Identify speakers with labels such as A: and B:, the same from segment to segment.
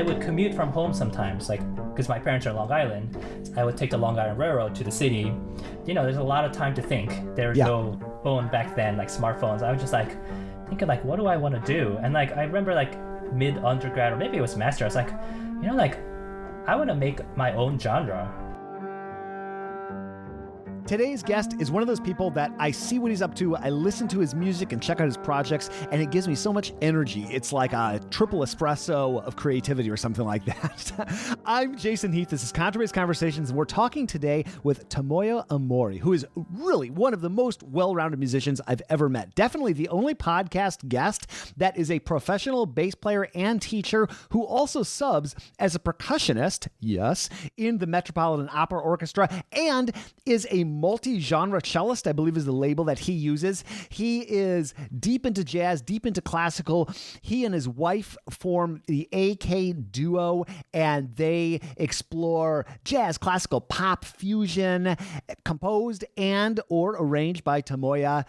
A: I would commute from home sometimes, like, because my parents are in Long Island. I would take the Long Island Railroad to the city. There's a lot of time to think. There's no phone back then, like smartphones. I was just like thinking, like, what do I want to do? And like, I remember like mid undergrad, or maybe it was master, I was like, like, I want to make my own genre.
B: Today's guest is one of those people that I see what he's up to, I listen to his music and check out his projects, and it gives me so much energy. It's like a triple espresso of creativity or something like that. I'm Jason Heath. This is Contrabass Conversations, and we're talking today with Tomoya Amori, who is really one of the most well-rounded musicians I've ever met. Definitely the only podcast guest that is a professional bass player and teacher who also subs as a percussionist, yes, in the Metropolitan Opera Orchestra, and is a multi-genre cellist, I believe is the label that he uses. He is deep into jazz, deep into classical. He and his wife form the AKDuo, and they explore jazz, classical, pop, fusion, composed and or arranged by Tomoya.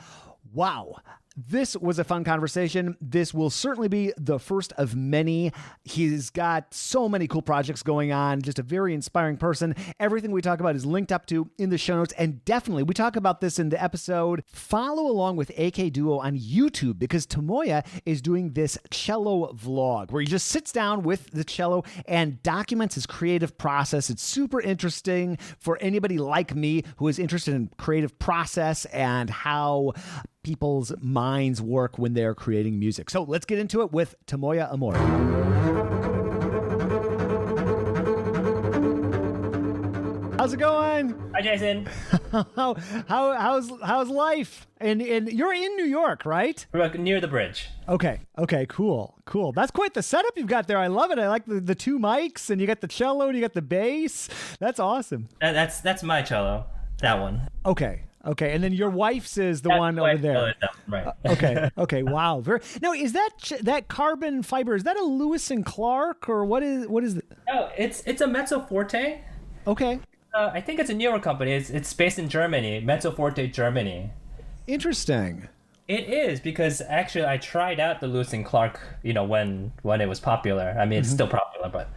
B: Wow. This was a fun conversation. This will certainly be the first of many. He's got so many cool projects going on, just a very inspiring person. Everything we talk about is linked up to in the show notes, and definitely we talk about this in the episode. Follow along with AKDuo on YouTube, because Tomoya is doing this cello vlog where he just sits down with the cello and documents his creative process. It's super interesting for anybody like me who is interested in creative process and how people's minds work when they're creating music. So let's get into it with Tomoya Amori. How's it going?
A: Hi, Jason.
B: How's life? And you're in New York, right?
A: We're near the bridge.
B: Okay, cool. That's quite the setup you've got there. I love it. I like the two mics, and you got the cello and you got the bass. That's awesome.
A: That's my cello. That one.
B: Okay. And then your wife's is the one over there.
A: Right.
B: Okay. Wow. Now, is that carbon fiber? Is that a Lewis and Clark, or what is it?
A: No, it's a Mezzo Forte.
B: Okay.
A: I think it's a newer company. It's based in Germany, Mezzo Forte, Germany.
B: Interesting.
A: It is, because actually I tried out the Lewis and Clark, when it was popular. I mean, it's still popular, but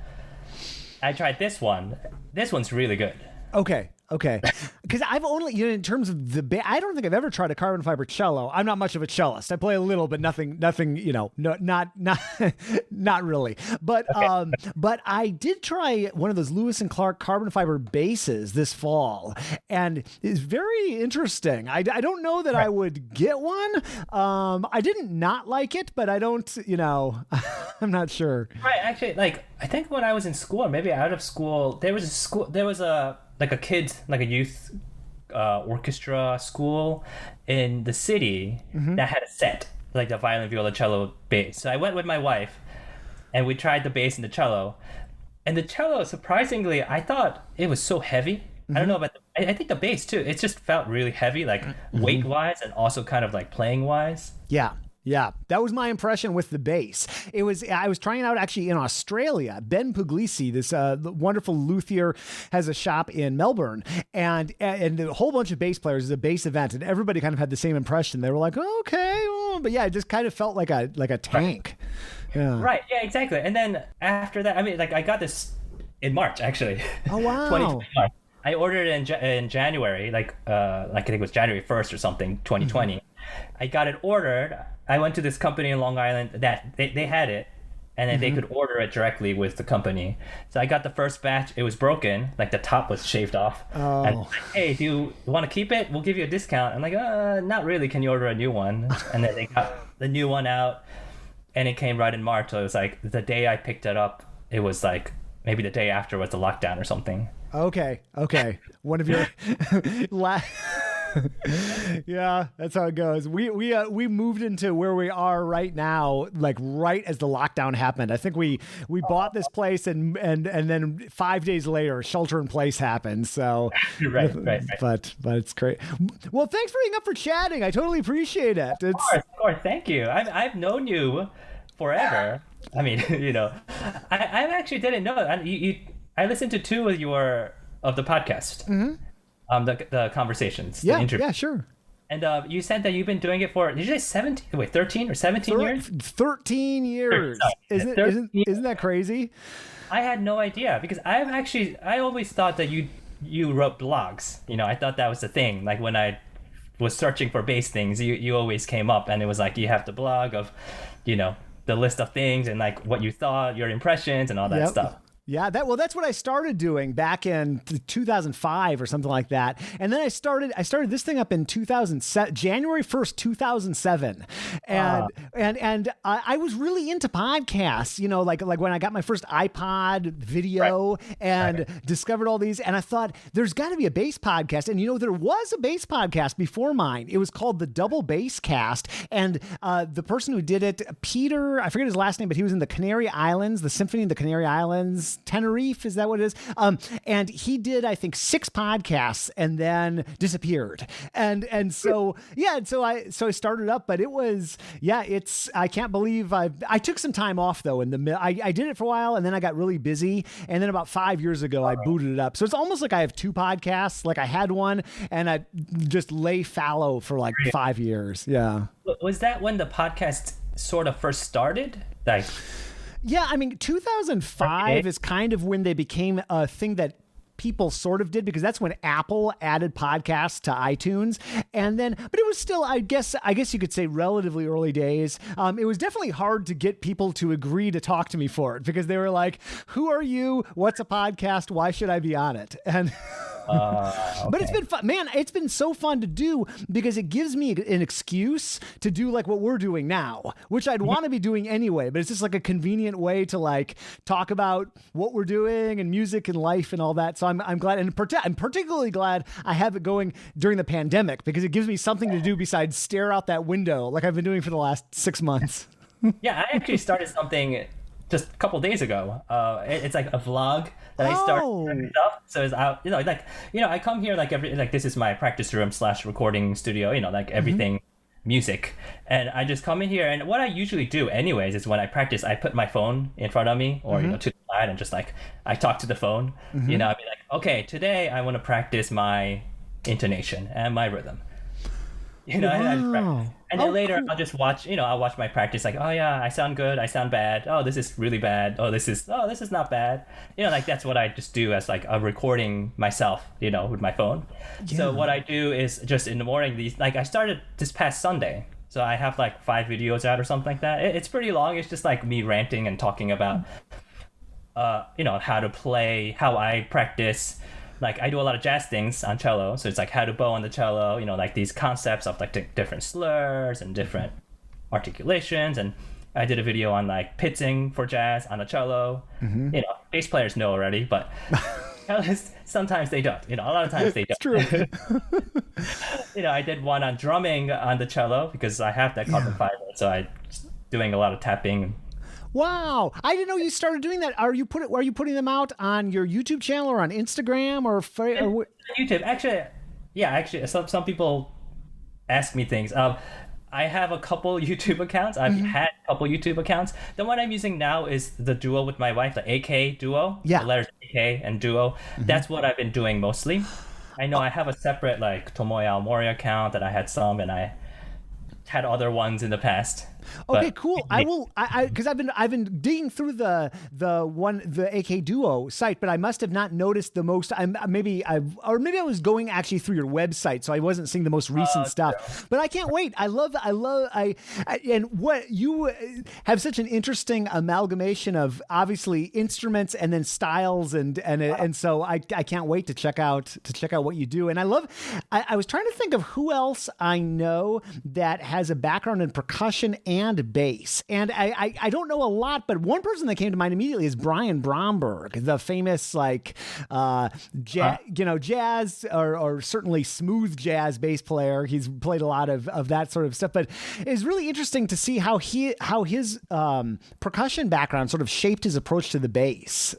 A: I tried this one. This one's really good.
B: Okay. Because I've only, in terms of I don't think I've ever tried a carbon fiber cello. I'm not much of a cellist. I play a little, but nothing, not really. But, but I did try one of those Lewis and Clark carbon fiber basses this fall, and it's very interesting. I don't know that I would get one. I didn't not like it, but I don't, I'm not sure.
A: Right. Actually, I think when I was in school, or maybe out of school, there was a youth orchestra school in the city that had a set, like the violin, viola, cello, bass. So I went with my wife, and we tried the bass and the cello. And the cello, surprisingly, I thought it was so heavy. I don't know about I think the bass too. It just felt really heavy, like weight-wise, and also kind of like playing-wise.
B: Yeah, that was my impression with the bass. I was trying it out actually in Australia. Ben Puglisi, this wonderful luthier, has a shop in Melbourne, and a whole bunch of bass players. It's a bass event, and everybody kind of had the same impression. They were like, oh, okay, but yeah, it just kind of felt like a tank. Yeah. Right. Yeah,
A: exactly. And then after that, I mean, I got this in March actually.
B: Oh wow.
A: 2020. I ordered it in January, I think it was January 1st or something, 2020. I got it ordered. I went to this company in Long Island that they had it, and then they could order it directly with the company. So I got the first batch. It was broken, like the top was shaved off.
B: Oh.
A: And like, hey, do you want to keep it? We'll give you a discount. I'm like, not really. Can you order a new one? And then they got the new one out, and it came right in March. So it was like the day I picked it up, it was like maybe the day after was the lockdown or something.
B: Okay. One of your yeah, that's how it goes. We moved into where we are right now, like right as the lockdown happened. I think we bought this place and then 5 days later, shelter in place happened. So
A: right.
B: But it's great. Well, thanks for being up for chatting. I totally appreciate it.
A: Of course. Thank you. I've known you forever. I mean, I actually didn't know. I listened to two of the podcast. The conversations.
B: Yeah, sure.
A: And you said that you've been doing it for, did you say 17? Wait, 13 or 17 years?
B: 13 years. Isn't that crazy?
A: I had no idea because I always thought that you wrote blogs. I thought that was the thing. Like when I was searching for bass things, you always came up and it was like you have the blog of, the list of things and like what you thought, your impressions and all that stuff.
B: Yeah, that's what I started doing back in 2005 or something like that. And then I started this thing up in 2007, January 1st, 2007. And I was really into podcasts, like when I got my first iPod video and discovered all these, and I thought there's got to be a bass podcast. And there was a bass podcast before mine. It was called the Double Bass Cast, and the person who did it, Peter, I forget his last name, but he was in the Canary Islands, the Symphony of the Canary Islands, Tenerife, is that what it is? And he did, I think, 6 podcasts and then disappeared. And so I started up, but it was, I can't believe I took some time off though I did it for a while and then I got really busy. And then about 5 years ago, I booted it up. So it's almost like I have 2 podcasts. Like I had one and I just lay fallow for like 5 years. Yeah.
A: Was that when the podcast sort of first started? Like,
B: yeah, I mean, 2005 is kind of when they became a thing that people sort of did, because that's when Apple added podcasts to iTunes. And then, but it was still, I guess you could say, relatively early days. It was definitely hard to get people to agree to talk to me for it, because they were like, who are you? What's a podcast? Why should I be on it? And
A: okay.
B: But it's been fun, man. It's been so fun to do because it gives me an excuse to do like what we're doing now, which I'd want to be doing anyway. But it's just like a convenient way to like talk about what we're doing and music and life and all that. So I'm glad, and I'm particularly glad I have it going during the pandemic, because it gives me something to do besides stare out that window like I've been doing for the last 6 months.
A: Yeah, I actually started something just a couple days ago. It's like a vlog that I started stuff. So it's out, I come here this is my practice room / recording studio, everything music. And I just come in here, and what I usually do anyways is when I practice, I put my phone in front of me or, to the side, and just like, I talk to the phone, I'd be like, okay, today I want to practice my intonation and my rhythm. And then later I'll just watch, I'll watch my practice, like, oh yeah, I sound good, I sound bad, oh this is really bad, this is not bad. That's what I just do as like a recording myself, with my phone. Yeah. So what I do is just in the morning, I started this past Sunday. So I have like 5 videos out or something like that. It's pretty long. It's just like me ranting and talking about, how to play, how I practice. Like I do a lot of jazz things on cello, so it's like how to bow on the cello, like these concepts of like different slurs and different articulations. And I did a video on like pitching for jazz on the cello. Bass players know already, but sometimes they don't. A lot of times they don't.
B: It's true.
A: I did one on drumming on the cello because I have that carbon fiber, so I'm doing a lot of tapping.
B: Wow, I didn't know you started doing that. Are you putting them out on your YouTube channel or on Instagram or
A: YouTube? Actually, some people ask me things. I have a couple YouTube accounts. I've had a couple YouTube accounts. The one I'm using now is the duo with my wife, the AKDuo.
B: Yeah,
A: the letters AK and duo. That's what I've been doing mostly. I know I have a separate like Tomoya Amori account that I had some, and I had other ones in the past.
B: Okay, cool. Because I've been digging through the AKDuo site, but I must have not noticed the most. Maybe I was going actually through your website, so I wasn't seeing the most recent stuff. Yeah. But I can't wait. And what you have such an interesting amalgamation of obviously instruments and then styles and so I can't wait to check out what you do. And I was trying to think of who else I know that has a background in percussion and bass. And I don't know a lot, but one person that came to mind immediately is Brian Bromberg, the famous jazz or certainly smooth jazz bass player. He's played a lot of that sort of stuff, but it's really interesting to see how his percussion background sort of shaped his approach to the bass.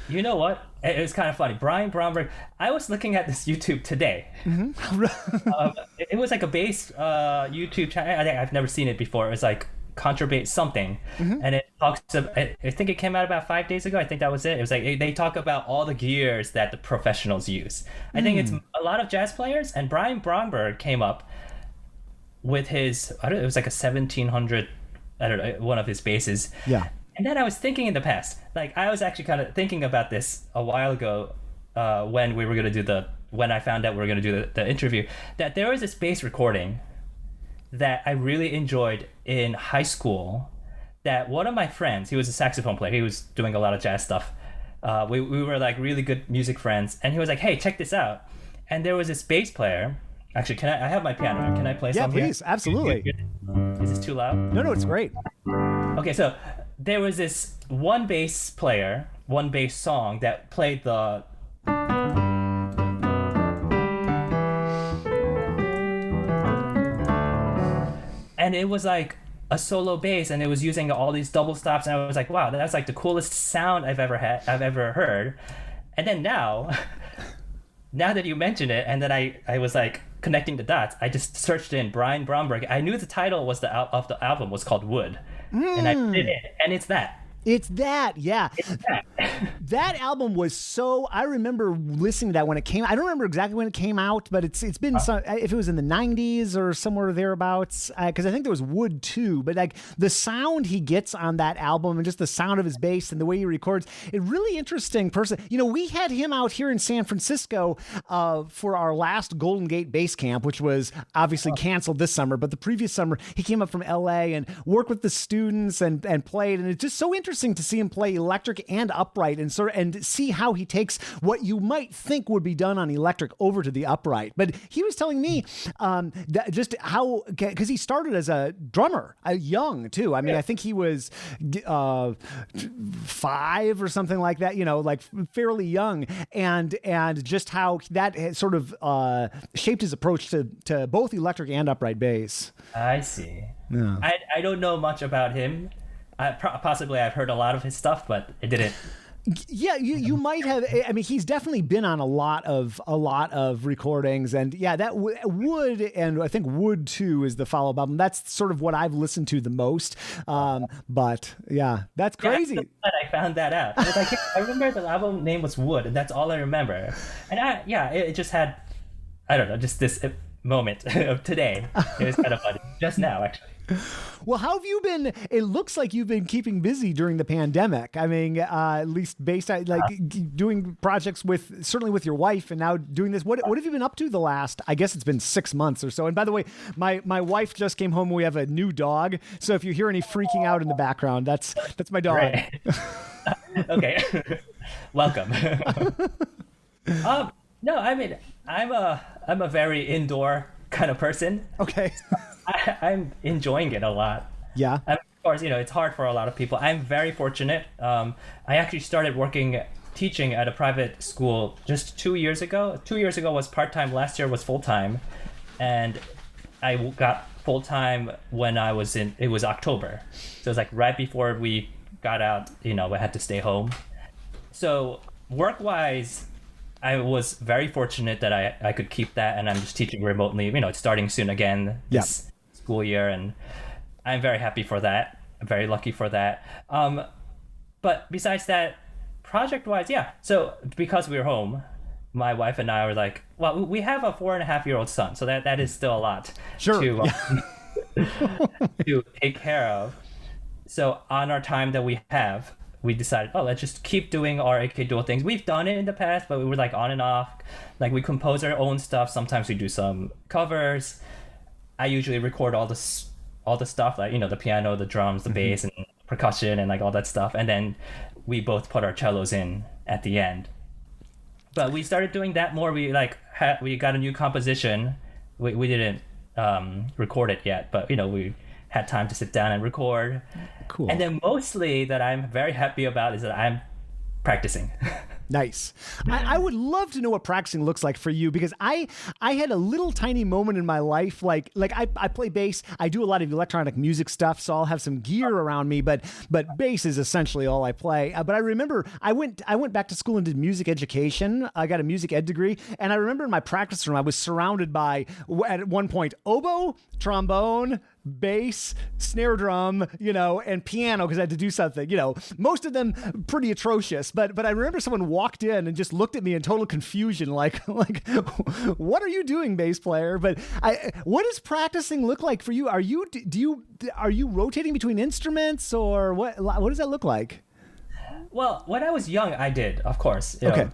A: You know what? It was kind of funny. Brian Bromberg, I was looking at this YouTube today. It was like a bass YouTube channel. I think I've never seen it before. It was like Contrabass something, and it talks about, I think it came out about 5 days ago. I think that was it. It was like they talk about all the gears that the professionals use. I think it's a lot of jazz players, and Brian Bromberg came up with his, I don't know, it was like a 1700, I don't know, one of his basses.
B: Yeah.
A: And then I was thinking in the past, like I was actually kind of thinking about this a while ago, when we were going to do when I found out we were going to do the interview, that there was this bass recording that I really enjoyed in high school, that one of my friends, he was a saxophone player, he was doing a lot of jazz stuff. We were like really good music friends, and he was like, hey, check this out. And there was this bass player. Actually, I have my piano. Can I play something?
B: Yeah, please. Absolutely.
A: Is this too loud?
B: No, it's great.
A: Okay, so there was this one bass player, one bass song that played the... And it was like a solo bass, and it was using all these double stops, and I was like, wow, that's like the coolest sound I've ever heard. And then now that you mention it, and then I was like connecting the dots, I just searched in Brian Bromberg. I knew the title was of the album was called Wood, and I did it, and it's that.
B: It's that, yeah.
A: It's that.
B: That album was so. I remember listening to that when it came. I don't remember exactly when it came out, but it's been some, if it was in the 90s or somewhere thereabouts. Because I think there was Wood too. But like the sound he gets on that album and just the sound of his bass and the way he records, a really interesting person. You know, we had him out here in San Francisco for our last Golden Gate Bass Camp, which was obviously canceled this summer. But the previous summer, he came up from LA and worked with the students and played, and it's just so interesting to see him play electric and upright and see how he takes what you might think would be done on electric over to the upright. But he was telling me that just how, because he started as a drummer, young too. I mean, I think he was 5 or something like that, you know, like fairly young, and just how that sort of shaped his approach to both electric and upright bass.
A: I see.
B: Yeah.
A: I don't know much about him. Possibly I've heard a lot of his stuff, but it didn't.
B: Yeah, you might have. I mean, he's definitely been on a lot of recordings, and yeah, that Wood, and I think Wood 2 is the follow-up album. That's sort of what I've listened to the most. But yeah, that's crazy.
A: Yeah, I found that out. I remember the album name was Wood, and that's all I remember. And it just had, I don't know, just this moment of today. It was kind of funny just now, actually.
B: Well, how have you been? It looks like you've been keeping busy during the pandemic. I mean, at least based on doing projects certainly with your wife, and now doing this. What have you been up to the last? I guess it's been 6 months or so. And by the way, my wife just came home. We have a new dog, so if you hear any freaking out in the background, that's my dog.
A: Right. Okay, welcome. No, I mean, I'm a very indoor kind of person.
B: Okay.
A: I'm enjoying it a lot.
B: Yeah.
A: Of course, you know, it's hard for a lot of people. I'm very fortunate. I actually started teaching at a private school just 2 years ago. 2 years ago was part-time. Last year was full-time. And I got full-time when it was October. So it was like right before we got out, you know, I had to stay home. So work-wise, I was very fortunate that I could keep that, and I'm just teaching remotely. You know, it's starting soon again this school year, and I'm very happy for that. I'm very lucky for that. But besides that, project-wise, yeah. So because we were home, my wife and I were like, well, we have a 4.5-year-old son, so that is still a lot to take care of. So on our time that we have, we decided, let's just keep doing our AKDuo things. We've done it in the past, but we were like on and off. Like we compose our own stuff. Sometimes we do some covers. I usually record all the stuff, like, you know, the piano, the drums, the bass, and percussion, and like all that stuff. And then we both put our cellos in at the end. But we started doing that more. We we got a new composition. We didn't record it yet, but you know, we had time to sit down and record.
B: Cool.
A: And then mostly that I'm very happy about is that I'm practicing.
B: Nice. I would love to know what practicing looks like for you, because I had a little tiny moment in my life, like I play bass. I do a lot of electronic music stuff, so I'll have some gear around me, but bass is essentially all I play. But I remember I went back to school and did music education. I got a music ed degree, and I remember in my practice room I was surrounded by, at one point, oboe, trombone, bass, snare drum, and piano because I had to do something. Most of them pretty atrocious. But I remember someone walked in and just looked at me in total confusion, like what are you doing, bass player? But what does practicing look like for you? Are you rotating between instruments, or what does that look like?
A: Well, when I was young, I did, of course. Okay.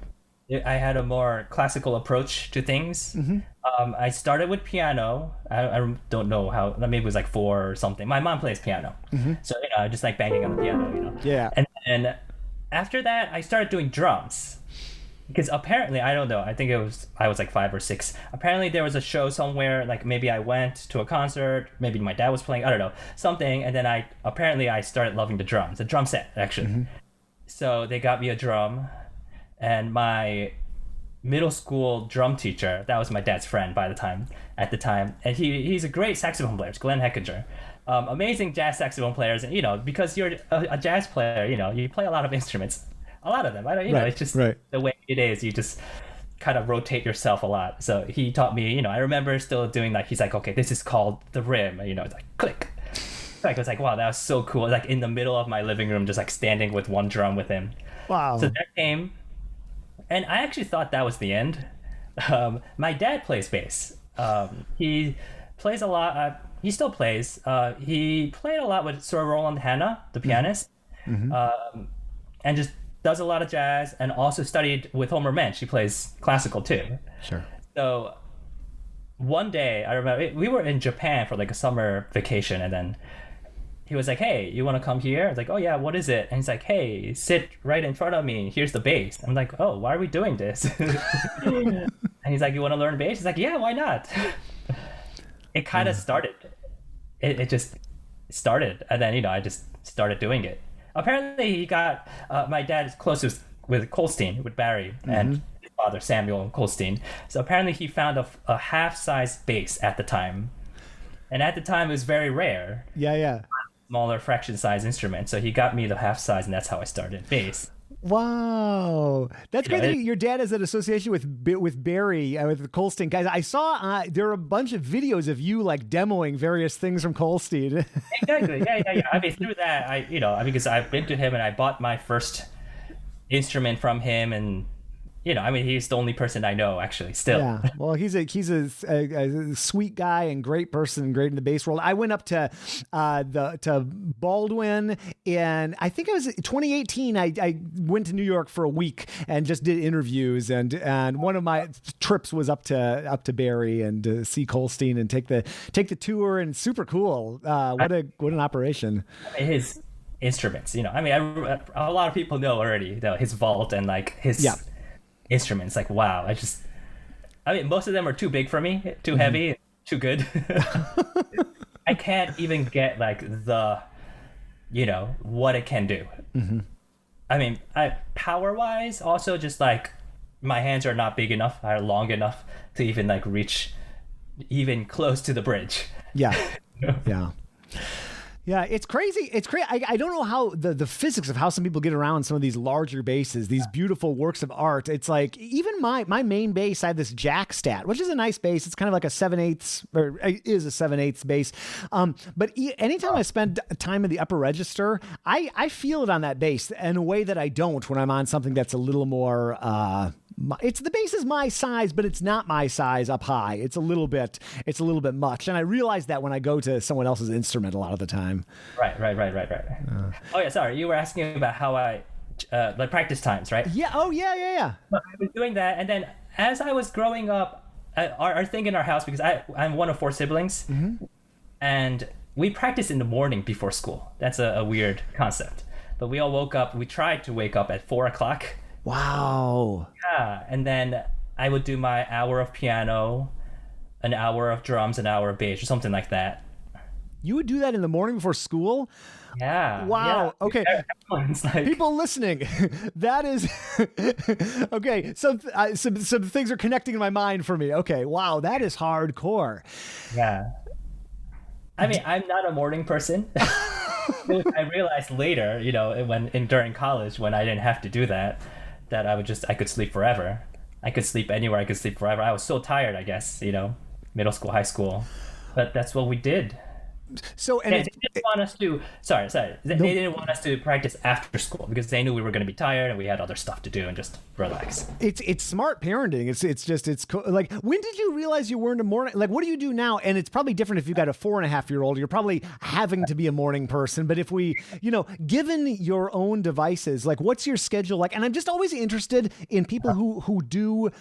A: I had a more classical approach to things. I started with piano. I don't know how, maybe it was like 4 or something. My mom plays piano. So, I just like banging on the piano,
B: Yeah.
A: And after that, I started doing drums. Because apparently, I don't know, I think I was like 5 or 6. Apparently there was a show somewhere, like maybe I went to a concert, maybe my dad was playing, I don't know, something. And then I started loving the drums, the drum set, actually. So they got me a drum. And my middle school drum teacher, that was my dad's friend at the time, and he's a great saxophone player. It's Glenn Heckinger. Amazing jazz saxophone players, and because you're a jazz player, you play a lot of instruments, a lot of them. It's just the way it is. You just kind of rotate yourself a lot. So he taught me, I remember still doing he's like, okay, this is called the rim, it's like click. I was like, wow, that was so cool. Like in the middle of my living room, just like standing with one drum with him.
B: Wow.
A: So that came. And I actually thought that was the end. My dad plays bass. He plays a lot. He still plays. He played a lot with Sir Roland Hanna, the pianist, and just does a lot of jazz, and also studied with Homer Mensch. He plays classical too.
B: Sure.
A: So one day, I remember we were in Japan for like a summer vacation, and then he was like, hey, you want to come here? I was like, oh yeah, what is it? And he's like, hey, sit right in front of me. Here's the bass. I'm like, oh, why are we doing this? And he's like, you want to learn bass? He's like, yeah, why not? It kind of started. It just started. And then, I just started doing it. Apparently he got, my dad is close with Colstein, with Barry, and his father, Samuel Colstein. So apparently he found a half-size bass at the time. And at the time it was very rare.
B: Yeah.
A: Smaller fraction size instrument, so he got me the half size, and that's how I started bass.
B: Wow, that's great that your dad has an association with Barry, with Colstein. Guys, I saw there are a bunch of videos of you like demoing various things from Colstein.
A: Exactly, yeah. I mean, through that, because I've been to him and I bought my first instrument from him, and he's the only person I know actually still.
B: Yeah, well, he's a sweet guy and great person, great in the bass world. I went up to Baldwin, and I think it was 2018. I went to New York for a week and just did interviews, and one of my trips was up to Barry and to see Colstein and take the tour, and super cool. What an operation.
A: His instruments, a lot of people know already his vault and like his. Yeah. Instruments, like wow, most of them are too big for me, too heavy, too good. I can't even get like the what it can do. Power wise, also just like my hands are not big enough, are long enough to even like reach even close to the bridge.
B: Yeah. Yeah, it's crazy. It's crazy. I don't know how the physics of how some people get around some of these larger basses, these beautiful works of art. It's like even my main bass, I have this Jack Stat, which is a nice bass. It's kind of like a 7/8 or is a 7/8 bass. But anytime I spend time in the upper register, I feel it on that bass in a way that I don't when I'm on something that's a little more. The bass is my size, but it's not my size up high. It's a little bit much, and I realize that when I go to someone else's instrument a lot of the time.
A: Right. Oh yeah, sorry. You were asking about how I like practice times, right?
B: Yeah. Oh yeah.
A: I was doing that, and then as I was growing up, our thing in our house, because I'm one of 4 siblings, and we practice in the morning before school. That's a weird concept, but we all woke up. We tried to wake up at 4:00.
B: Wow.
A: Yeah, and then I would do my hour of piano, an hour of drums, an hour of bass, or something like that.
B: You would do that in the morning before school?
A: Yeah.
B: Wow.
A: Yeah.
B: Okay. People listening, that is okay. Some things are connecting in my mind for me. Okay. Wow. That is hardcore.
A: Yeah. I'm not a morning person. I realized later, during college when I didn't have to do that I could sleep forever. I could sleep anywhere. I could sleep forever. I was so tired, I guess, middle school, high school, but that's what we did.
B: So, and
A: They didn't want us to. Sorry. They didn't want us to practice after school because they knew we were going to be tired and we had other stuff to do and just relax.
B: It's smart parenting. It's like, when did you realize you weren't a morning? Like, what do you do now? And it's probably different if you've got a 4.5-year-old. You're probably having to be a morning person. But if we, given your own devices, like, what's your schedule like? And I'm just always interested in people who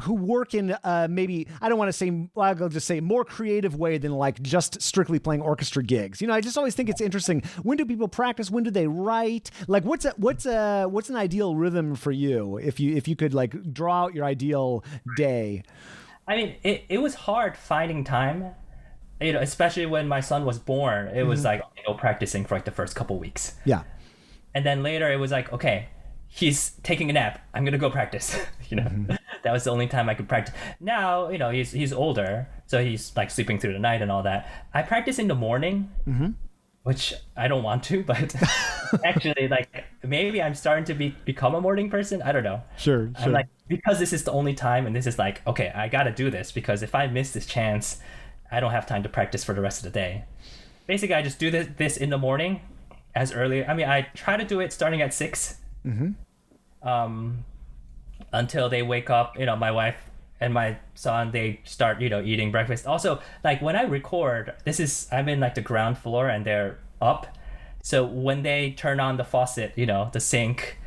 B: work in maybe, I don't want to say, I'll just say more creative way than like just strictly playing orchestra gigs. I just always think it's interesting. When do people practice? When do they write? Like, what's an ideal rhythm for you? If you could like draw out your ideal day.
A: I mean, it was hard finding time, especially when my son was born. It was like, practicing for like the first couple weeks.
B: Yeah.
A: And then later it was like, okay, he's taking a nap. I'm going to go practice. That was the only time I could practice. Now, he's older, so he's like sleeping through the night and all that. I practice in the morning, which I don't want to, but actually, like, maybe I'm starting to become a morning person. I don't know.
B: Sure.
A: I'm like, because this is the only time, and this is like, okay, I got to do this, because if I miss this chance, I don't have time to practice for the rest of the day. Basically, I just do this in the morning as early. I mean, I try to do it starting at 6. Until they wake up, my wife and my son, they start, eating breakfast. Also, like, when I record, I'm in like the ground floor and they're up. So when they turn on the faucet, the sink,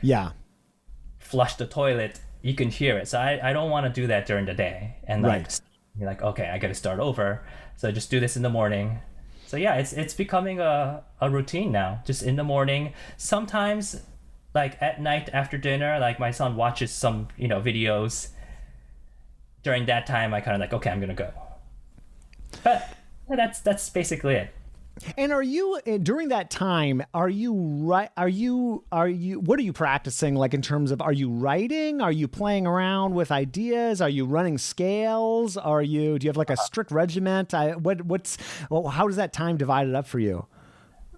A: flush the toilet, you can hear it. So I don't want to do that during the day. And like, you're like, okay, I got to start over. So I just do this in the morning. So yeah, it's becoming a routine now, just in the morning. Sometimes, like at night after dinner, like my son watches some, videos. During that time, I kind of like, okay, I'm going to go. But that's basically it.
B: And are you, during that time, what are you practicing? Like, in terms of, are you writing? Are you playing around with ideas? Are you running scales? Do you have like a strict regiment? How does that time divided up for you?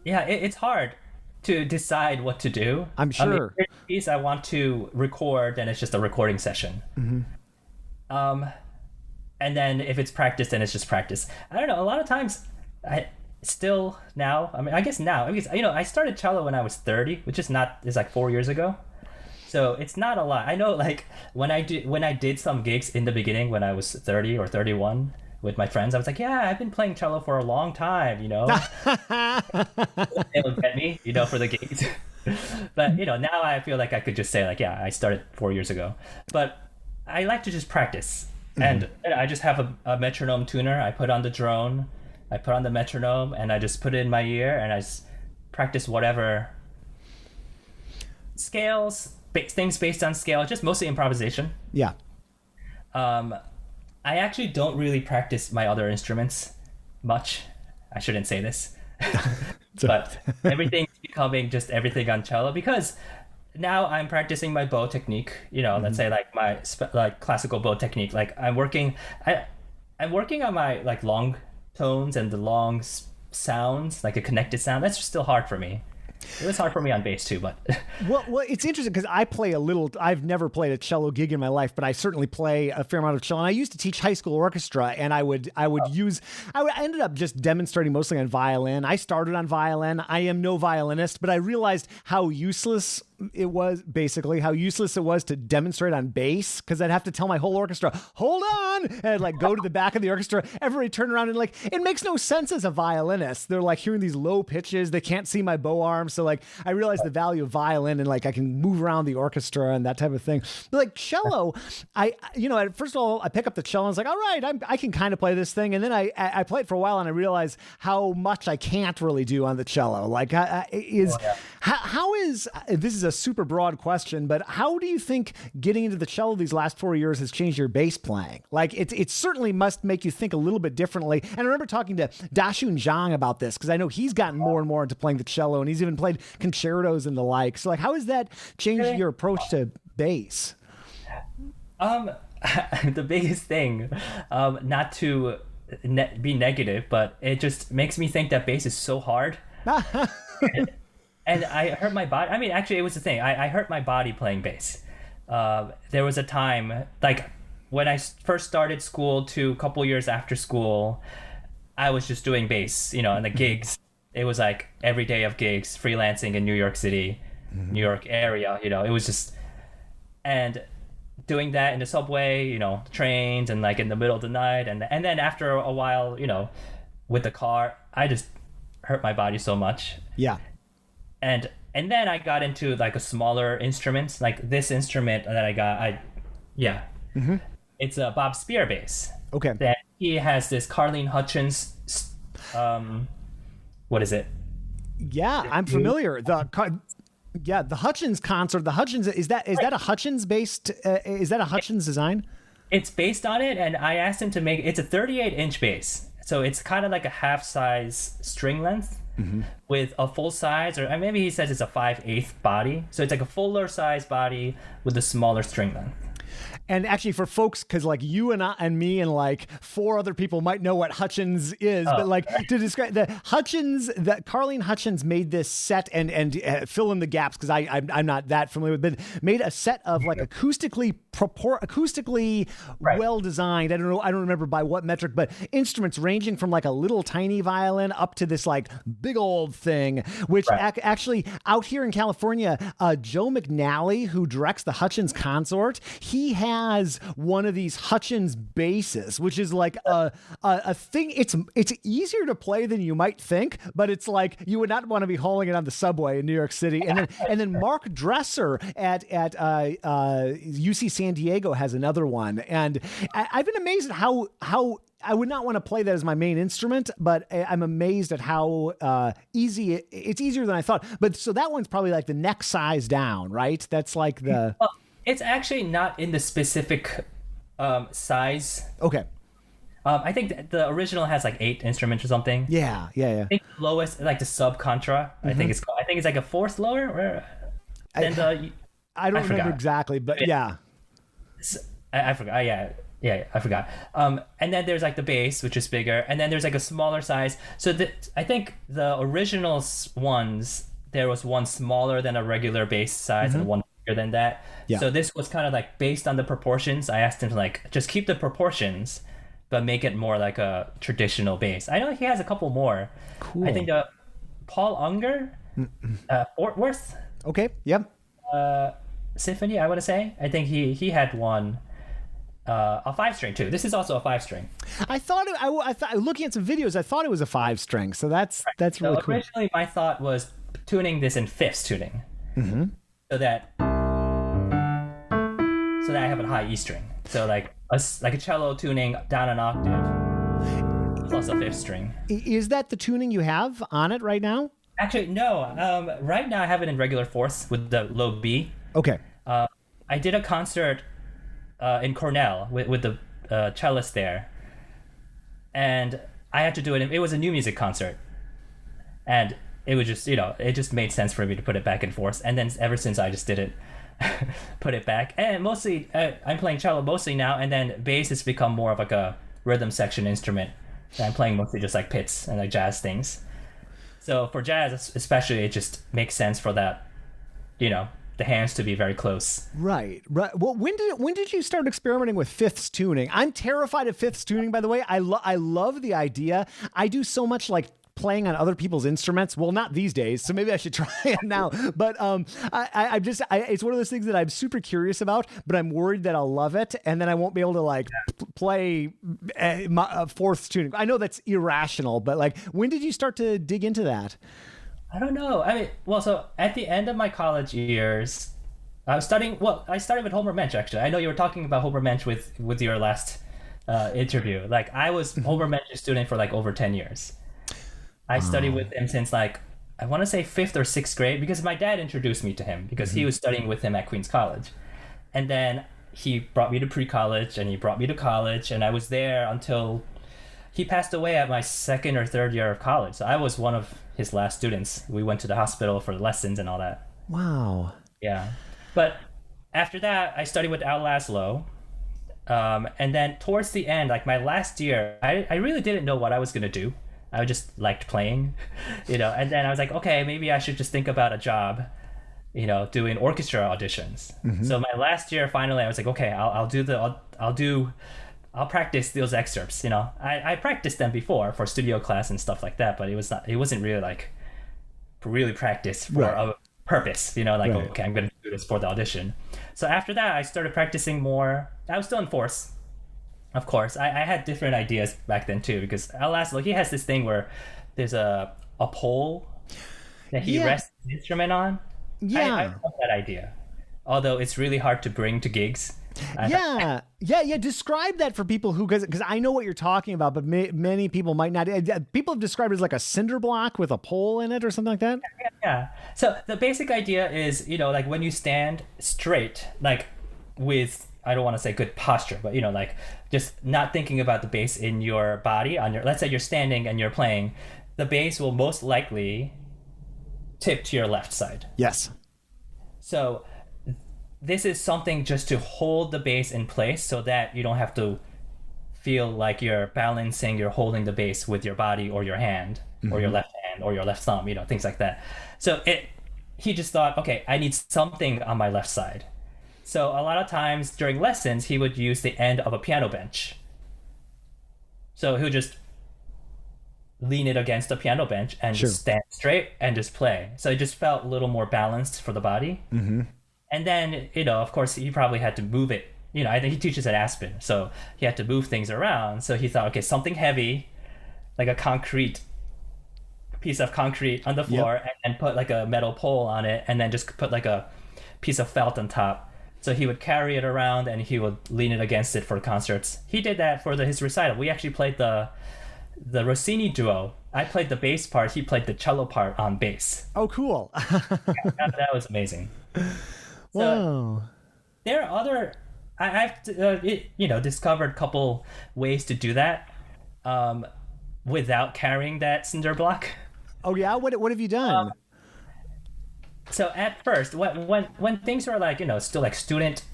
A: Yeah, it's hard to decide what to do.
B: I'm sure.
A: I mean, piece I want to record, then it's just a recording session. And then if it's practice, then it's just practice. I don't know. A lot of times, I started cello when I was 30, which is like 4 years ago. So it's not a lot. I know, like, when I did some gigs in the beginning when I was 30 or 31 with my friends, I was like, yeah, I've been playing cello for a long time, They would get me, for the gigs. But, now I feel like I could just say, like, yeah, I started 4 years ago. But I like to just practice. And I just have a metronome tuner. I put on the drone, I put on the metronome, and I just put it in my ear, and I just practice whatever scales, things based on scale, just mostly improvisation.
B: Yeah.
A: I actually don't really practice my other instruments much. I shouldn't say this. But everything's becoming just everything on cello, because now I'm practicing my bow technique, let's say like my classical bow technique. Like I'm working on my like long tones and the long sounds, like a connected sound. That's still hard for me. It was hard for me on bass too, but
B: well, it's interesting because I play a little. I've never played a cello gig in my life, but I certainly play a fair amount of cello. And I used to teach high school orchestra, and I ended up just demonstrating mostly on violin. I started on violin. I am no violinist, but I realized how useless it was to demonstrate on bass, because I'd have to tell my whole orchestra, hold on, and I'd like go to the back of the orchestra. Everybody turn around, and like, it makes no sense as a violinist. They're like hearing these low pitches. They can't see my bow arm. So like, I realized the value of violin, and like I can move around the orchestra and that type of thing. But like cello, first of all, I pick up the cello and it's like, all right, I can kind of play this thing. And then I play it for a while, and I realize how much I can't really do on the cello. Like, how is, this is a super broad question, but how do you think getting into the cello these last 4 years has changed your bass playing? Like, it certainly must make you think a little bit differently. And I remember talking to Dashun Zhang about this, because I know he's gotten more and more into playing the cello, and he's even played concertos and the like. So like, how has that changed your approach to bass?
A: The biggest thing, not to be negative, but it just makes me think that bass is so hard. And I hurt my body. I mean, actually, it was the thing. I hurt my body playing bass. There was a time, like when I first started school to a couple years after school, I was just doing bass, and the gigs. It was like every day of gigs, freelancing in New York City, New York area. It was just, and doing that in the subway, trains, and like in the middle of the night, and then after a while, with the car, I just hurt my body so much.
B: Yeah.
A: And then I got into like a smaller instruments, like this instrument that I got. It's a Bob Spear bass.
B: Okay.
A: That he has this Carleen Hutchins. What is it?
B: Yeah, I'm familiar. The Hutchins concert. The Hutchins is that a Hutchins based? Is that a Hutchins design?
A: It's based on it, and I asked him to make. It's a 38-inch bass, so it's kind of like a half-size string length with a full size, or maybe he says it's a 5/8 body. So it's like a fuller size body with a smaller string length.
B: And actually, for folks, because like you and me and like 4 other people might know what Hutchins is, but like to describe the Hutchins, that Carleen Hutchins made this set and fill in the gaps because I'm not that familiar with, but made a set of like acoustically well designed. I don't remember by what metric, but instruments ranging from like a little tiny violin up to this like big old thing. Which actually out here in California, Joe McNally, who directs the Hutchins Consort, he has one of these Hutchins basses, which is like a thing. It's easier to play than you might think, but it's like you would not want to be hauling it on the subway in New York City. And then Mark Dresser at UC San Diego has another one, and I've been amazed at how I would not want to play that as my main instrument, but I'm amazed at how easy it's easier than I thought. But so that one's probably like the next size down, right? That's like the.
A: It's actually not in the specific size.
B: Okay.
A: I think the original has like 8 instruments or something.
B: Yeah.
A: I think the lowest, like the sub contra. I think it's like a fourth lower.
B: I don't remember exactly, but yeah.
A: I forgot. Yeah, I forgot. And then there's like the bass, which is bigger, and then there's like a smaller size. So I think the original ones, there was one smaller than a regular bass size and one bigger than that.
B: Yeah.
A: So this was kind of like based on the proportions. I asked him to like just keep the proportions, but make it more like a traditional bass. I know he has a couple more.
B: Cool.
A: I think Paul Unger, Fort Worth.
B: Okay. Yep.
A: Symphony, I want to say. I think he had one. A 5-string too. This is also a 5-string.
B: I thought looking at some videos, I thought it was a 5-string. So that's really cool.
A: Originally, my thought was tuning this in fifths tuning, so that I have a high E string. So like a cello tuning down an octave plus a 5th string.
B: Is that the tuning you have on it right now?
A: Actually, no. Right now I have it in regular fourths with the low B.
B: Okay.
A: I did a concert in Cornell with the cellist there, and I had to do it. It was a new music concert, and it was just it just made sense for me to put it back in fourths. And then ever since I just did it, put it back. And mostly I'm playing cello mostly now, and then bass has become more of like a rhythm section instrument. And I'm playing mostly just like pits and like jazz things. So for jazz especially, it just makes sense for that, the hands to be very close. Right.
B: Well, when did you start experimenting with fifths tuning? I'm terrified of fifths tuning, by the way. I love the idea. I do so much like playing on other people's instruments. Well, not these days, so maybe I should try it now. But it's one of those things that I'm super curious about, but I'm worried that I'll love it, and then I won't be able to like play fourths tuning. I know that's irrational, but like, when did you start to dig into that?
A: I don't know. I mean, so at the end of my college years, I started with Homer Mensch, actually. I know you were talking about Homer Mensch with your last interview. Like, I was Homer Mensch's student for like over 10 years. I studied with him since like, I want to say 5th or 6th grade, because my dad introduced me to him because he was studying with him at Queens College. And then he brought me to pre-college and he brought me to college, and I was there until he passed away at my 2nd or 3rd year of college. So I was one of his last students. We went to the hospital for lessons and all that.
B: Wow.
A: Yeah. But after that, I studied with Al Laszlo. And then towards the end, like my last year, I really didn't know what I was going to do. I just liked playing, and then I was like, okay, maybe I should just think about a job, doing orchestra auditions. So my last year, finally, I was like, okay, I'll do I'll practice those excerpts. I practiced them before for studio class and stuff like that, but it wasn't really like really practice for a purpose. Okay, I'm gonna do this for the audition. So after that, I started practicing more. I was still in force, of course. I had different ideas back then too, because he has this thing where there's a pole that he rests the instrument on.
B: Yeah,
A: I love that idea. Although it's really hard to bring to gigs.
B: Yeah. Describe that for people who, because I know what you're talking about, but many people might not. People have described it as like a cinder block with a pole in it or something like that.
A: Yeah. So the basic idea is, like when you stand straight, like with, I don't want to say good posture, but like just not thinking about the bass in your body let's say you're standing and you're playing, the bass will most likely tip to your left side.
B: Yes.
A: So this is something just to hold the bass in place so that you don't have to feel like you're holding the bass with your body or your hand or your left hand or your left thumb, things like that. So he just thought, okay, I need something on my left side. So a lot of times during lessons, he would use the end of a piano bench. So he would just lean it against the piano bench and just stand straight and just play. So it just felt a little more balanced for the body. Mm-hmm. And then, of course, he probably had to move it. I think he teaches at Aspen, so he had to move things around. So he thought, okay, something heavy, like a piece of concrete on the floor, and put like a metal pole on it, and then just put like a piece of felt on top. So he would carry it around, and he would lean it against it for concerts. He did that for his recital. We actually played the Rossini duo. I played the bass part. He played the cello part on bass.
B: Oh, cool.
A: That was amazing. So
B: Whoa.
A: There are other. I've discovered a couple ways to do that without carrying that cinder block.
B: Oh yeah, what have you done?
A: So at first, when things were like still like student,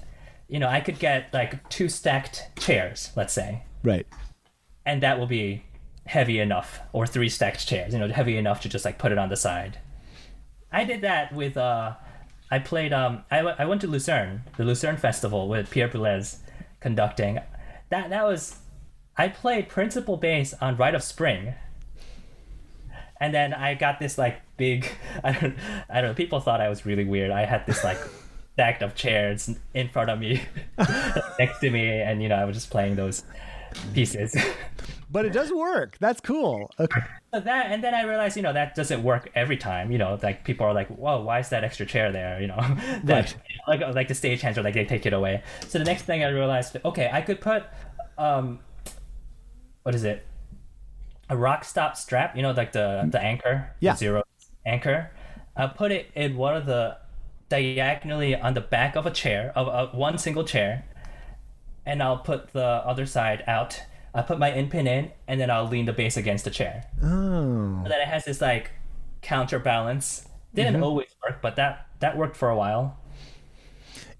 A: I could get like 2 stacked chairs, let's say,
B: Right.
A: and that will be heavy enough, or 3 stacked chairs, heavy enough to just like put it on the side. I did that with I played. I went to Lucerne, the Lucerne Festival with Pierre Boulez conducting. That was. I played principal bass on Rite of Spring, and then I got this like big. I don't know. People thought I was really weird. I had this like stack of chairs in front of me, next to me, and I was just playing those pieces.
B: But it does work. That's cool. Okay.
A: So and then I realized, that doesn't work every time. Like people are like, "Whoa, why is that extra chair there?"
B: Right.
A: Like the stagehands are like they take it away. So the next thing I realized, okay, I could put, what is it? A rock stop strap. Like the anchor,
B: yeah,
A: the 0 anchor. I'll put it in one of the diagonally on the back of a chair of one single chair, and I'll put the other side out. I put my in pin in, and then I'll lean the bass against the chair.
B: Oh.
A: And then it has this like counterbalance. Didn't always work, but that worked for a while.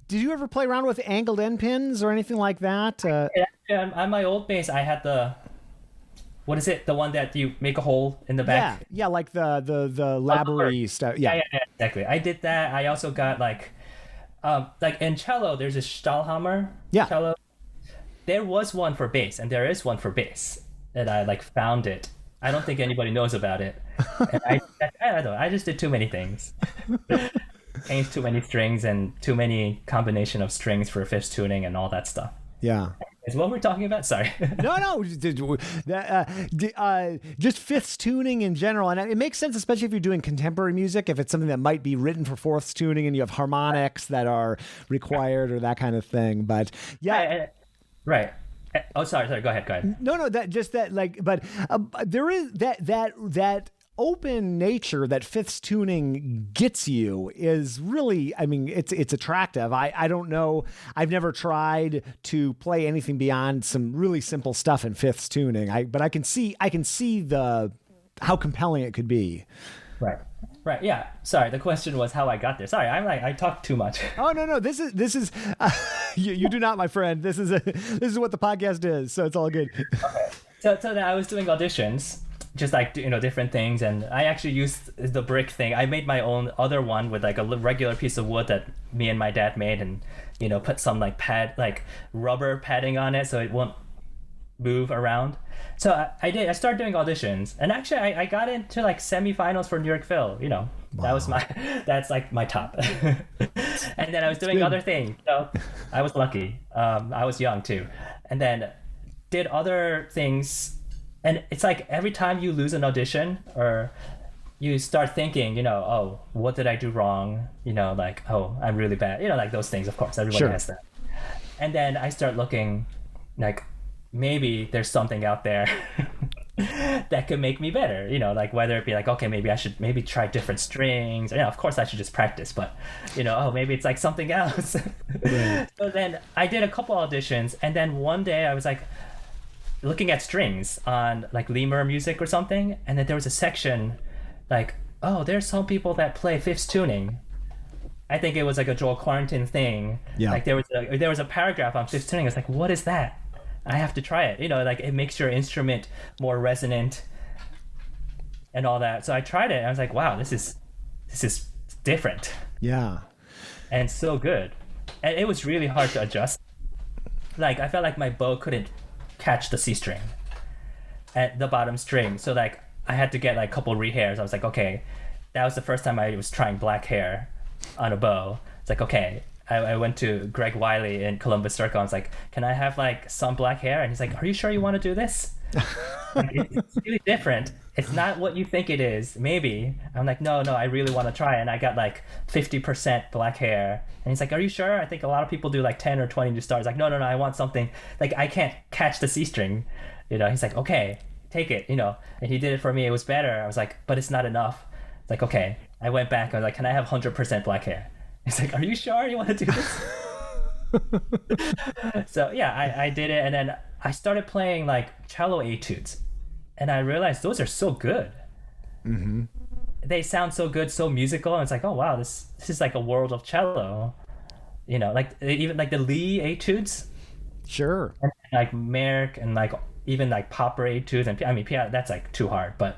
B: Did you ever play around with angled end pins or anything like that?
A: On my old bass, I had what is it? The one that you make a hole in the back?
B: Yeah, like the Laborie stuff. Yeah,
A: exactly. I did that. I also got like in cello, there's a Stahlhammer cello. There was one for bass, and there is one for bass, and I like found it. I don't think anybody knows about it. And I don't know. I just did too many things. Changed too many strings and too many combination of strings for fifth tuning and all that stuff.
B: Yeah.
A: Is what we're talking about? Sorry.
B: No. Just fifths tuning in general. And it makes sense, especially if you're doing contemporary music, if it's something that might be written for fourths tuning and you have harmonics that are required or that kind of thing. But yeah.
A: Right. Oh, sorry. Go ahead.
B: No. There is that open nature that fifths tuning gets you is really, it's attractive. I don't know. I've never tried to play anything beyond some really simple stuff in fifths tuning. But I can see how compelling it could be.
A: Right. Yeah. Sorry. The question was how I got there. Sorry. I talked too much.
B: Oh, no. This is you do not, my friend. This is what the podcast is. So it's all good.
A: Okay. So then I was doing auditions, just like, different things. And I actually used the brick thing. I made my own other one with like a regular piece of wood that me and my dad made, and, put some like rubber padding on it so it won't move around. So I started doing auditions, and actually I got into like semifinals for New York Phil. That was that's like my top. And then I was doing other things. So I was lucky. I was young too, and then did other things. And it's like every time you lose an audition or you start thinking, oh, what did I do wrong? Like, oh, I'm really bad. Like those things. Of course, everybody has that. And then I start looking like, maybe there's something out there that could make me better, like whether it be like, okay, maybe I should try different strings. Of course I should just practice, but oh, maybe it's like something else. Right. So then I did a couple auditions, and then one day I was like looking at strings on like lemur music or something, and then there was a section like, oh, there's some people that play fifth tuning. I think it was like a Joel Quarantine thing. Yeah. Like there was a paragraph on fifth tuning. I was like, what is that? I have to try it. Like it makes your instrument more resonant and all that. So I tried it, and I was like, wow, this is different.
B: Yeah.
A: And so good. And it was really hard to adjust. Like I felt like my bow couldn't catch the C string at the bottom string. So like I had to get like a couple rehairs. I was like, okay, that was the first time I was trying black hair on a bow. It's like, okay, I went to Greg Wiley in Columbus Circle. I was like, can I have like some black hair? And he's like, are you sure you want to do this? Like, it's really different. It's not what you think it is. Maybe. I'm like, no, I really want to try. And I got like 50% black hair. And he's like, are you sure? I think a lot of people do like 10 or 20 new stars. Like, no, I want something. Like, I can't catch the C string. He's like, okay, take it. And he did it for me. It was better. I was like, but it's not enough. It's like, okay. I went back. I was like, can I have 100% black hair? He's like, are you sure you want to do this? So yeah, I did it, and then I started playing like cello etudes, and I realized those are so good. Mm-hmm. They sound so good, so musical, and it's like, oh wow, this is like a world of cello. Like even like the Lee etudes.
B: Sure.
A: And like Merck, and like even like Popper etudes, and I mean that's like too hard, but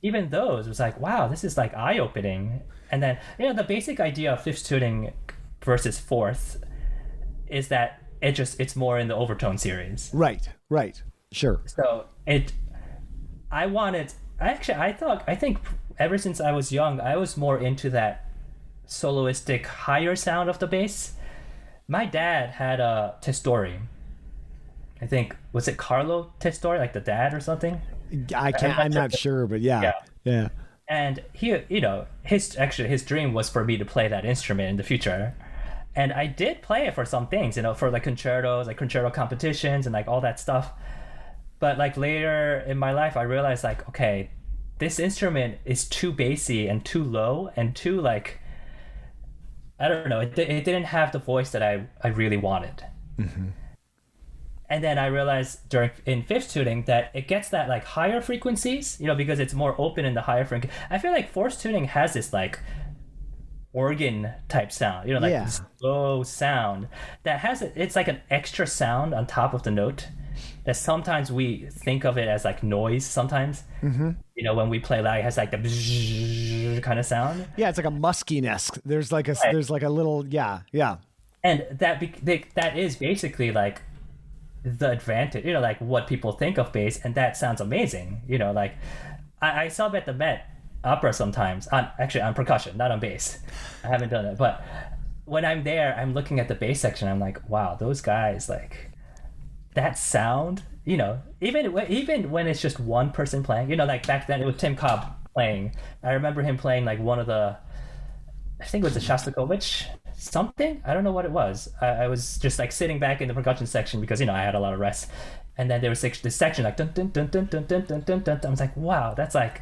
A: even those was like, wow, this is like eye-opening. And then, the basic idea of fifth tuning versus fourth is that it's more in the overtone series.
B: Right. Sure.
A: So I think ever since I was young, I was more into that soloistic higher sound of the bass. My dad had a Testori. I think, was it Carlo Testori, like the dad or something?
B: I'm not sure, but yeah.
A: And he, his dream was for me to play that instrument in the future. And I did play it for some things, for like concertos, like concerto competitions and like all that stuff. But like later in my life, I realized like, okay, this instrument is too bassy and too low and too like, I don't know, it didn't have the voice that I really wanted. Mm-hmm. And then I realized in fifth tuning that it gets that like higher frequencies, because it's more open in the higher frequency. I feel like fourth tuning has this like organ type sound, slow sound that has it's like an extra sound on top of the note that sometimes we think of it as like noise sometimes. Mm-hmm. When we play loud, it has like the kind of sound.
B: Yeah, it's like a muskiness. There's like a little
A: And that is basically like the advantage, like what people think of bass, and that sounds amazing. Like I sub at the Met Opera sometimes on percussion, not on bass. I haven't done it, but when I'm there, I'm looking at the bass section. I'm like, wow, those guys, like that sound. Even when it's just one person playing. Like back then it was Tim Cobb playing. I remember him playing like one of the, I think it was the Shostakovich something. I don't know what it was. I was just like sitting back in the percussion section because I had a lot of rest, and then there was this section like dun dun dun dun dun dun dun dun dun. I was like, wow, that's like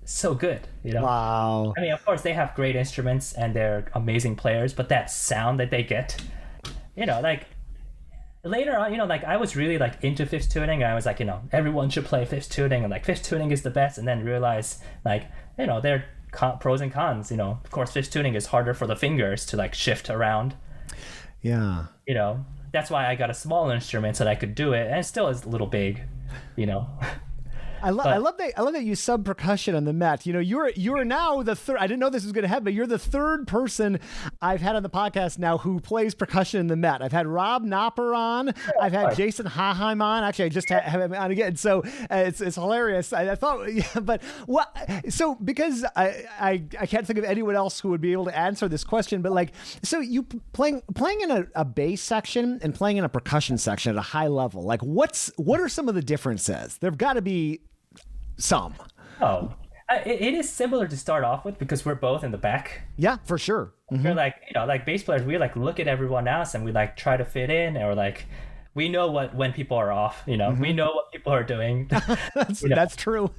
A: so good.
B: Wow.
A: I mean, of course they have great instruments and they're amazing players, but that sound that they get, like later on, like I was really like into fifth tuning, and I was like, everyone should play fifth tuning, and like fifth tuning is the best, and then realize like they're pros and cons. Of course fifth tuning is harder for the fingers to like shift around.
B: Yeah.
A: That's why I got a small instrument so that I could do it, and it still is a little big.
B: I love that you sub percussion on the Met. You know, you're now the third. I didn't know this was going to happen, but you're the third person I've had on the podcast now who plays percussion in the Met. I've had Rob Knopper on. I've had Jason Haheim on. Actually, I just have him on again. So it's hilarious. I thought, yeah, but what? So because I can't think of anyone else who would be able to answer this question, but like, so you playing in a bass section and playing in a percussion section at a high level. Like, what are some of the differences? There've got to be some.
A: Oh, it is similar to start off with because we're both in the back.
B: Yeah, for sure. Mm-hmm.
A: We're like, you know, like bass players, we like look at everyone else and we like try to fit in, or like we know when people are off. You know, we know what people are doing.
B: That's true.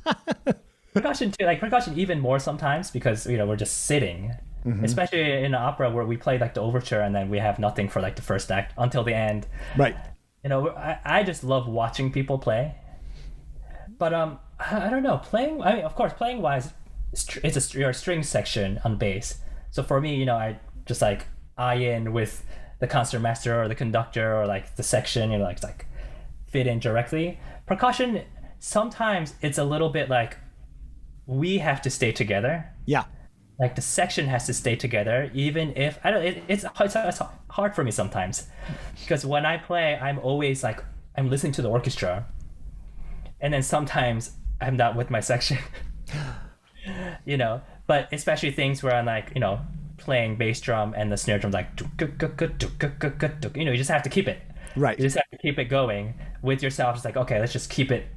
A: Percussion too, like percussion even more sometimes because you know we're just sitting. Especially in an opera where we play like the overture and then we have nothing for like the first act until the end.
B: Right.
A: You know, I just love watching people play. But I don't know, playing. I mean, of course, playing wise, it's your string section on bass. So for me, you know, I just like eye in with the concertmaster or the conductor or like the section. You know, like fit in directly. Percussion, sometimes it's a little bit like we have to stay together.
B: Yeah.
A: Like the section has to stay together, even if I don't. It's hard for me sometimes, because when I play, I'm always like I'm listening to the orchestra, and then sometimes I'm not with my section. You know, but especially things where I'm like, you know, playing bass drum and the snare drum like, you know, you just have to keep it.
B: Right.
A: You just have to keep it going with yourself. It's like, okay, let's just keep it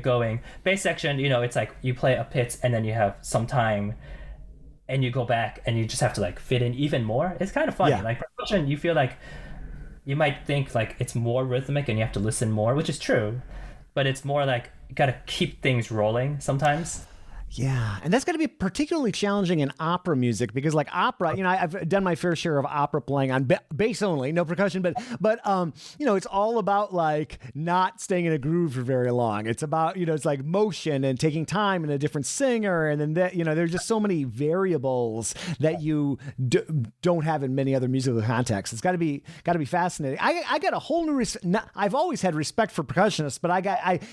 A: going. Bass section, you know, it's like you play a pit and then you have some time and you go back and you just have to like fit in even more. It's kind of funny.
B: Yeah.
A: Like percussion, you feel like you might think like it's more rhythmic and you have to listen more, which is true, but it's more like you got to keep things rolling sometimes.
B: Yeah, and that's going to be particularly challenging in opera music because, like opera, you know, I've done my fair share of opera playing on bass only, no percussion, but you know, it's all about like not staying in a groove for very long. It's about, you know, it's like motion and taking time and a different singer, and then that, you know, there's just so many variables that you don't have in many other musical contexts. It's got to be fascinating. I got a whole new. I've always had respect for percussionists, but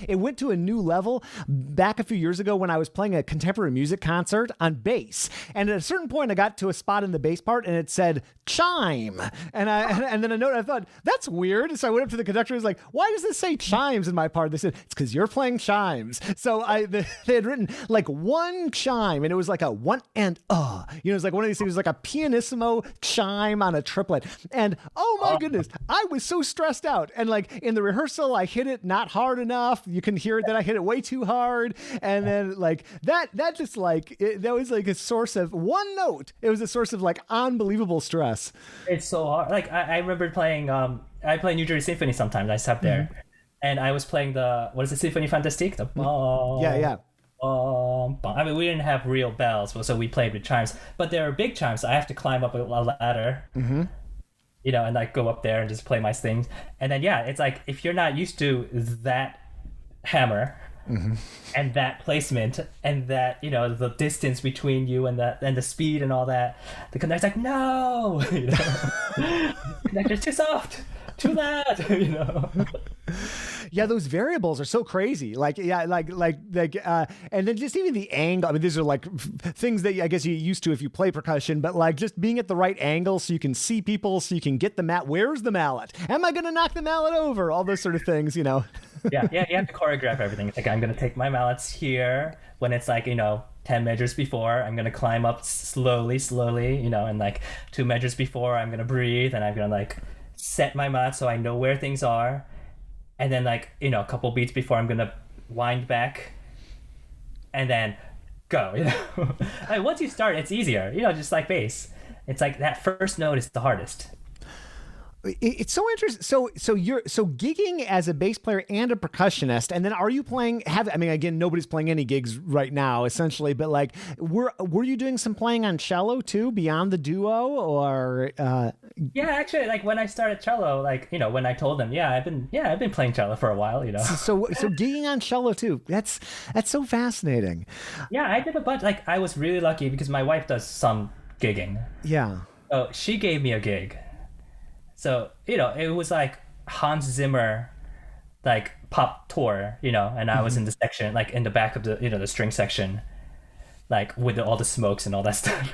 B: it went to a new level back a few years ago when I was playing a contemporary music concert on bass, and at a certain point I got to a spot in the bass part and it said chime, and then I thought that's weird, so I went up to the conductor and was like, why does this say chimes in my part? They said it's because you're playing chimes. So they had written like one chime and it was like a one and you know, it was like one of these things, it was like a pianissimo chime on a triplet, and oh my goodness, I was so stressed out, and like in the rehearsal I hit it not hard enough, you can hear that I hit it way too hard, and then like that just like that was like a source of one note. It was a source of like unbelievable stress.
A: It's so hard. Like I remember playing. I play New Jersey Symphony sometimes. I sat there, and I was playing what is it, Symphonie Fantastique? The bom,
B: yeah.
A: Bom. I mean, we didn't have real bells, so we played with chimes. But there are big chimes, so I have to climb up a ladder. You know, and like go up there and just play my things. And then yeah, it's like if you're not used to that hammer. And that placement and that, you know, the distance between you and that and the speed and all that, the conductor's like, no, you know, conductor's too soft, too loud, you know.
B: Yeah, those variables are so crazy. Like, yeah, like, and then just even the angle. I mean, these are like things that I guess you're used to if you play percussion, but like just being at the right angle so you can see people, so you can get the mallet. Where's the mallet? Am I going to knock the mallet over? All those sort of things, you know.
A: Yeah, you have to choreograph everything. It's like, I'm going to take my mallets here when it's like, you know, 10 measures before, I'm going to climb up slowly, you know, and like 2 measures before, I'm going to breathe, and I'm going to like set my mallet so I know where things are. And then like, you know, a couple beats before, I'm going to wind back and then go, you know. I mean, once you start, it's easier, you know, just like bass. It's like that first note is the hardest.
B: It's so interesting. So you're gigging as a bass player and a percussionist, and then are you playing? I mean, again, nobody's playing any gigs right now, essentially. But like, were you doing some playing on cello too, beyond the duo, or?
A: Yeah, actually, like when I started cello, like, you know, when I told them, I've been playing cello for a while, you know.
B: So gigging on cello too. That's so fascinating.
A: Yeah, I did a bunch. Like, I was really lucky because my wife does some gigging.
B: Yeah.
A: So she gave me a gig. So, you know, it was like Hans Zimmer like pop tour, and I was in the section, like in the back of the, the string section, like with all the smokes and all that stuff.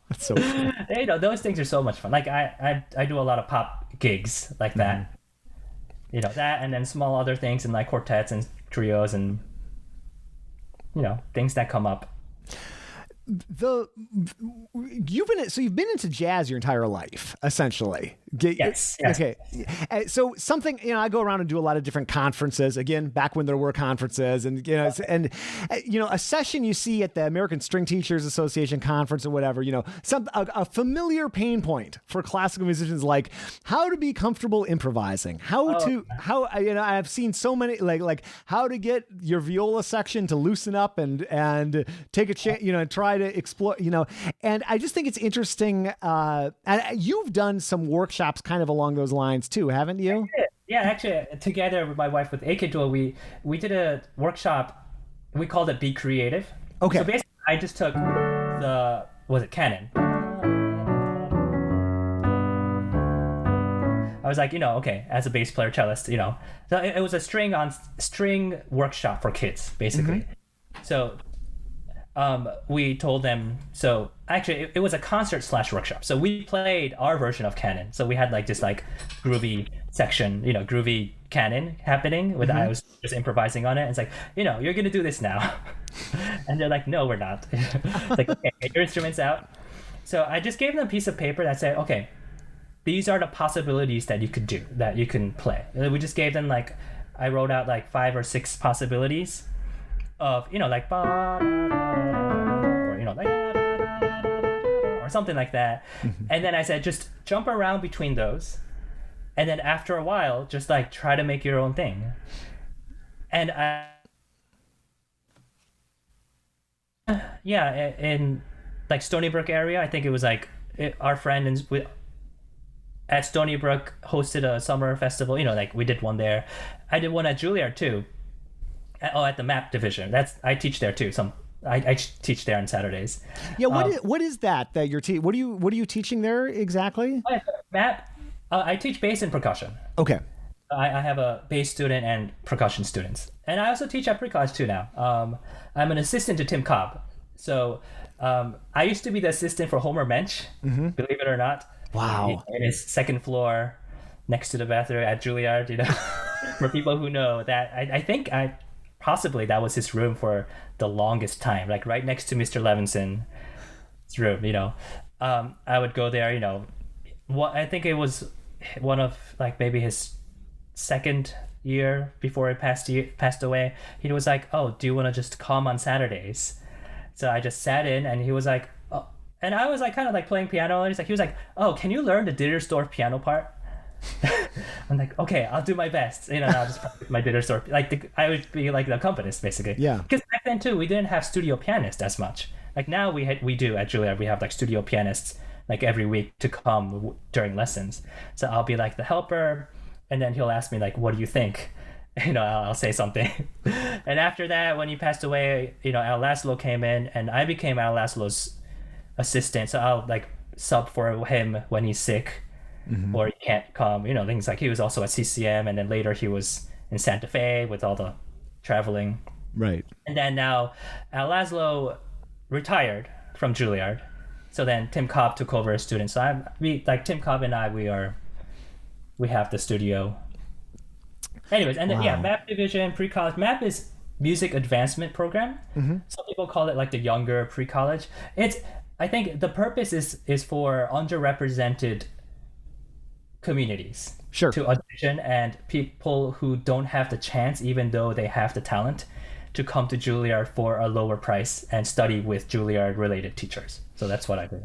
B: That's so cool.
A: Those things are so much fun. Like I do a lot of pop gigs like that. That, and then small other things and like quartets and trios and things that come up.
B: You've been into jazz your entire life, essentially.
A: Yes.
B: Okay. So something, I go around and do a lot of different conferences, again, back when there were conferences, and, a session you see at the American String Teachers Association conference or whatever, a familiar pain point for classical musicians, like how to be comfortable improvising, I've seen so many, like how to get your viola section to loosen up and take a chance, and try to explore, and I just think it's interesting. And you've done some workshops kind of along those lines too, haven't you?
A: Yeah, actually, together with my wife with AKDuo, we did a workshop. We called it Be Creative.
B: Okay.
A: So basically, I just took Canon. I was like, okay, as a bass player, cellist, so it was a string workshop for kids, basically. So we told them, so actually it was a concert / workshop. So we played our version of Canon. So we had like this like groovy section, groovy Canon happening with I was just improvising on it. And it's like, you're going to do this now. And they're like, no, we're not. Like, okay, get your instruments out. So I just gave them a piece of paper that said, okay, these are the possibilities that you could do, that you can play. And we just gave them like, I wrote out like 5 or 6 possibilities of, like, or, like, or something like that. And then I said, just jump around between those. And then after a while, just like try to make your own thing. And in like Stony Brook area, I think it was like our friend at Stony Brook hosted a summer festival. Like we did one there. I did one at Juilliard too. At the MAP division. I teach there too. I teach there on Saturdays.
B: Yeah. What is that you're what are you teaching there exactly?
A: MAP. I teach bass and percussion.
B: Okay.
A: I have a bass student and percussion students, and I also teach at pre-college too now. I'm an assistant to Tim Cobb. So I used to be the assistant for Homer Mensch, believe it or not.
B: Wow.
A: In his second floor, next to the bathroom at Juilliard. For people who know that, I think possibly that was his room for the longest time, like right next to Mr. Levinson's room. I would go there. I think it was one of like maybe his second year before he passed away. He was like, oh, do you want to just come on Saturdays? So I just sat in, and he was like, oh. And I was like kind of like playing piano, and he was like, oh, can you learn the Dittersdorf piano part? I'm like, okay, I'll do my best. I'll just practice my Dittersdorf. Like I would be like the accompanist basically.
B: Yeah.
A: Because back then too, we didn't have studio pianists as much. Like now we do at Juilliard. We have like studio pianists like every week to come during lessons. So I'll be like the helper, and then he'll ask me like, what do you think? I'll say something. And after that, when he passed away, Al Laszlo came in, and I became Al Laszlo's assistant. So I'll like sub for him when he's sick or he can't come, things like he was also at CCM, and then later he was in Santa Fe with all the traveling. Right. And then now Al Laszlo retired from Juilliard. So then Tim Cobb took over as student. So Tim Cobb and I, we have the studio. Anyways, and then MAP division, pre-college. MAP is Music Advancement Program. Some people call it like the younger pre-college. I think the purpose is for underrepresented communities to audition, and people who don't have the chance, even though they have the talent, to come to Juilliard for a lower price and study with Juilliard related teachers. So that's what I do.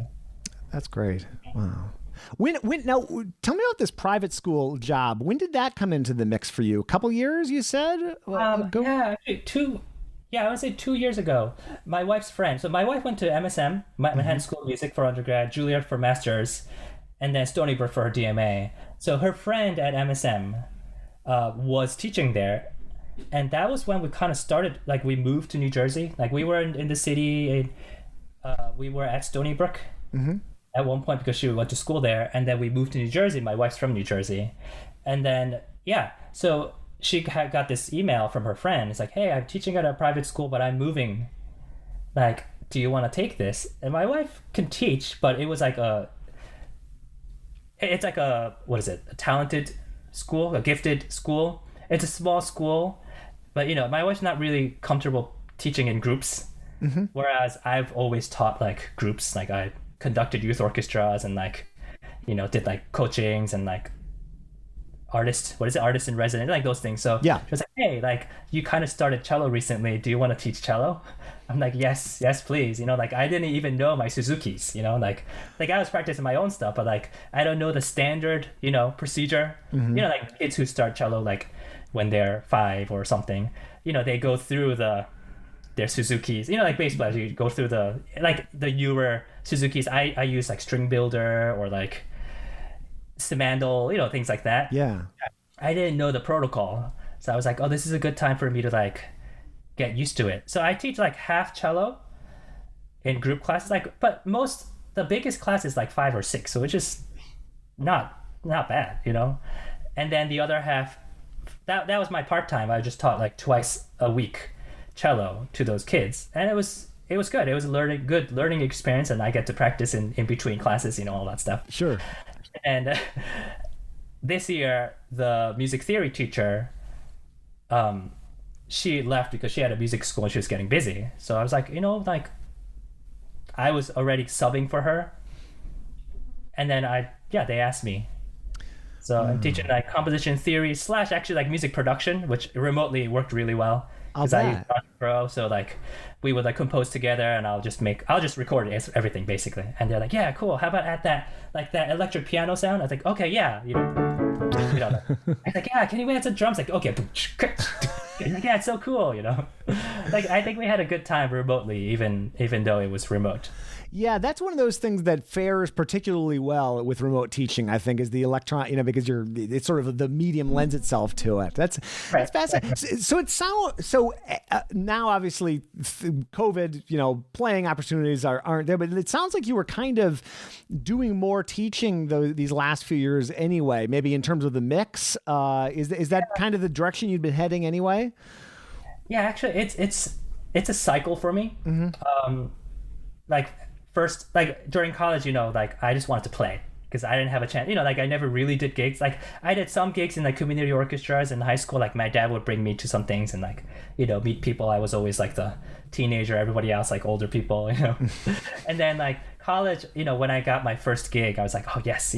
B: That's great. Wow. When now tell me about this private school job. When did that come into the mix for you? A couple years, you said?
A: Yeah, actually I would say 2 years ago. My wife's friend. So my wife went to MSM, Manhattan School of Music for undergrad, Juilliard for master's, and then Stony Brook for her DMA. So her friend at MSM was teaching there. And that was when we kind of started, like we moved to New Jersey. Like we were in the city, we were at Stony Brook at one point because she went to school there. And then we moved to New Jersey. My wife's from New Jersey. And then, so she got this email from her friend. It's like, hey, I'm teaching at a private school, but I'm moving. Like, do you want to take this? And my wife can teach, but it was like it's like what is it? A talented school, a gifted school. It's a small school, but my wife's not really comfortable teaching in groups. Mm-hmm. Whereas I've always taught like groups. Like I conducted youth orchestras and like, did like coachings and like artist in residence, like those things. So
B: yeah,
A: she was like, hey, like you kind of started cello recently. Do you want to teach cello? I'm like, yes, please. Like I didn't even know my Suzuki's, like I was practicing my own stuff, but like I don't know the standard, procedure. Mm-hmm. Like kids who start cello like when they're 5 or something, they go through their Suzuki's, like bass players, you go through the newer Suzuki's. I use like String Builder or like Simandl, things like that.
B: Yeah.
A: I didn't know the protocol. So I was like, oh, this is a good time for me to like get used to it. So I teach like half cello in group classes, but the biggest class is like 5 or 6. So it's just not bad, And then the other half, that was my part-time. I just taught like twice a week cello to those kids. And it was good. It was a good learning experience. And I get to practice in between classes, all that stuff.
B: Sure.
A: And this year, the music theory teacher, she left because she had a music school and she was getting busy. So I was like, like I was already subbing for her. And then they asked me. So I'm teaching like composition theory / actually like music production, which remotely worked really well. Because I use Logic Pro, so like we would like compose together, and I'll just record everything basically. And they're like, yeah, cool. How about add that electric piano sound? I was like, okay, yeah, I was like, yeah, can you add some drums? Like, okay, yeah, it's so cool, Like I think we had a good time remotely, even though it was remote.
B: Yeah, that's one of those things that fares particularly well with remote teaching, I think, is the electron, because it's sort of the medium lends itself to it. That's fascinating. So now obviously COVID, playing opportunities aren't there, but it sounds like you were kind of doing more teaching these last few years anyway, maybe in terms of the mix. Is that kind of the direction you'd been heading anyway?
A: Yeah, actually it's a cycle for me. Mm-hmm. First, like during college, like I just wanted to play because I didn't have a chance. Like I never really did gigs. Like I did some gigs in like community orchestras in high school. Like my dad would bring me to some things and like, meet people. I was always like the teenager, everybody else like older people, And then like college, when I got my first gig, I was like, oh yes,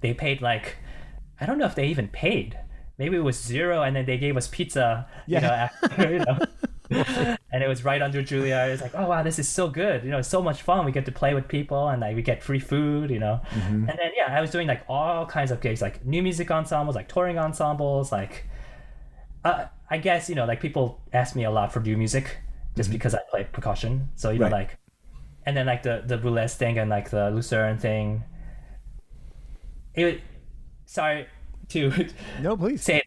A: they paid like, I don't know if they even paid. Maybe it was $0, and then they gave us pizza, after, and it was right under Julia. It's like, oh wow, this is so good. It's so much fun. We get to play with people, and like we get free food. Mm-hmm. And then I was doing like all kinds of gigs, like new music ensembles, like touring ensembles. Like, I guess like people ask me a lot for new music just because I play percussion. So
B: right.
A: like, and then like the Boulez thing and like the Lucerne thing. Sorry to
B: no, please
A: say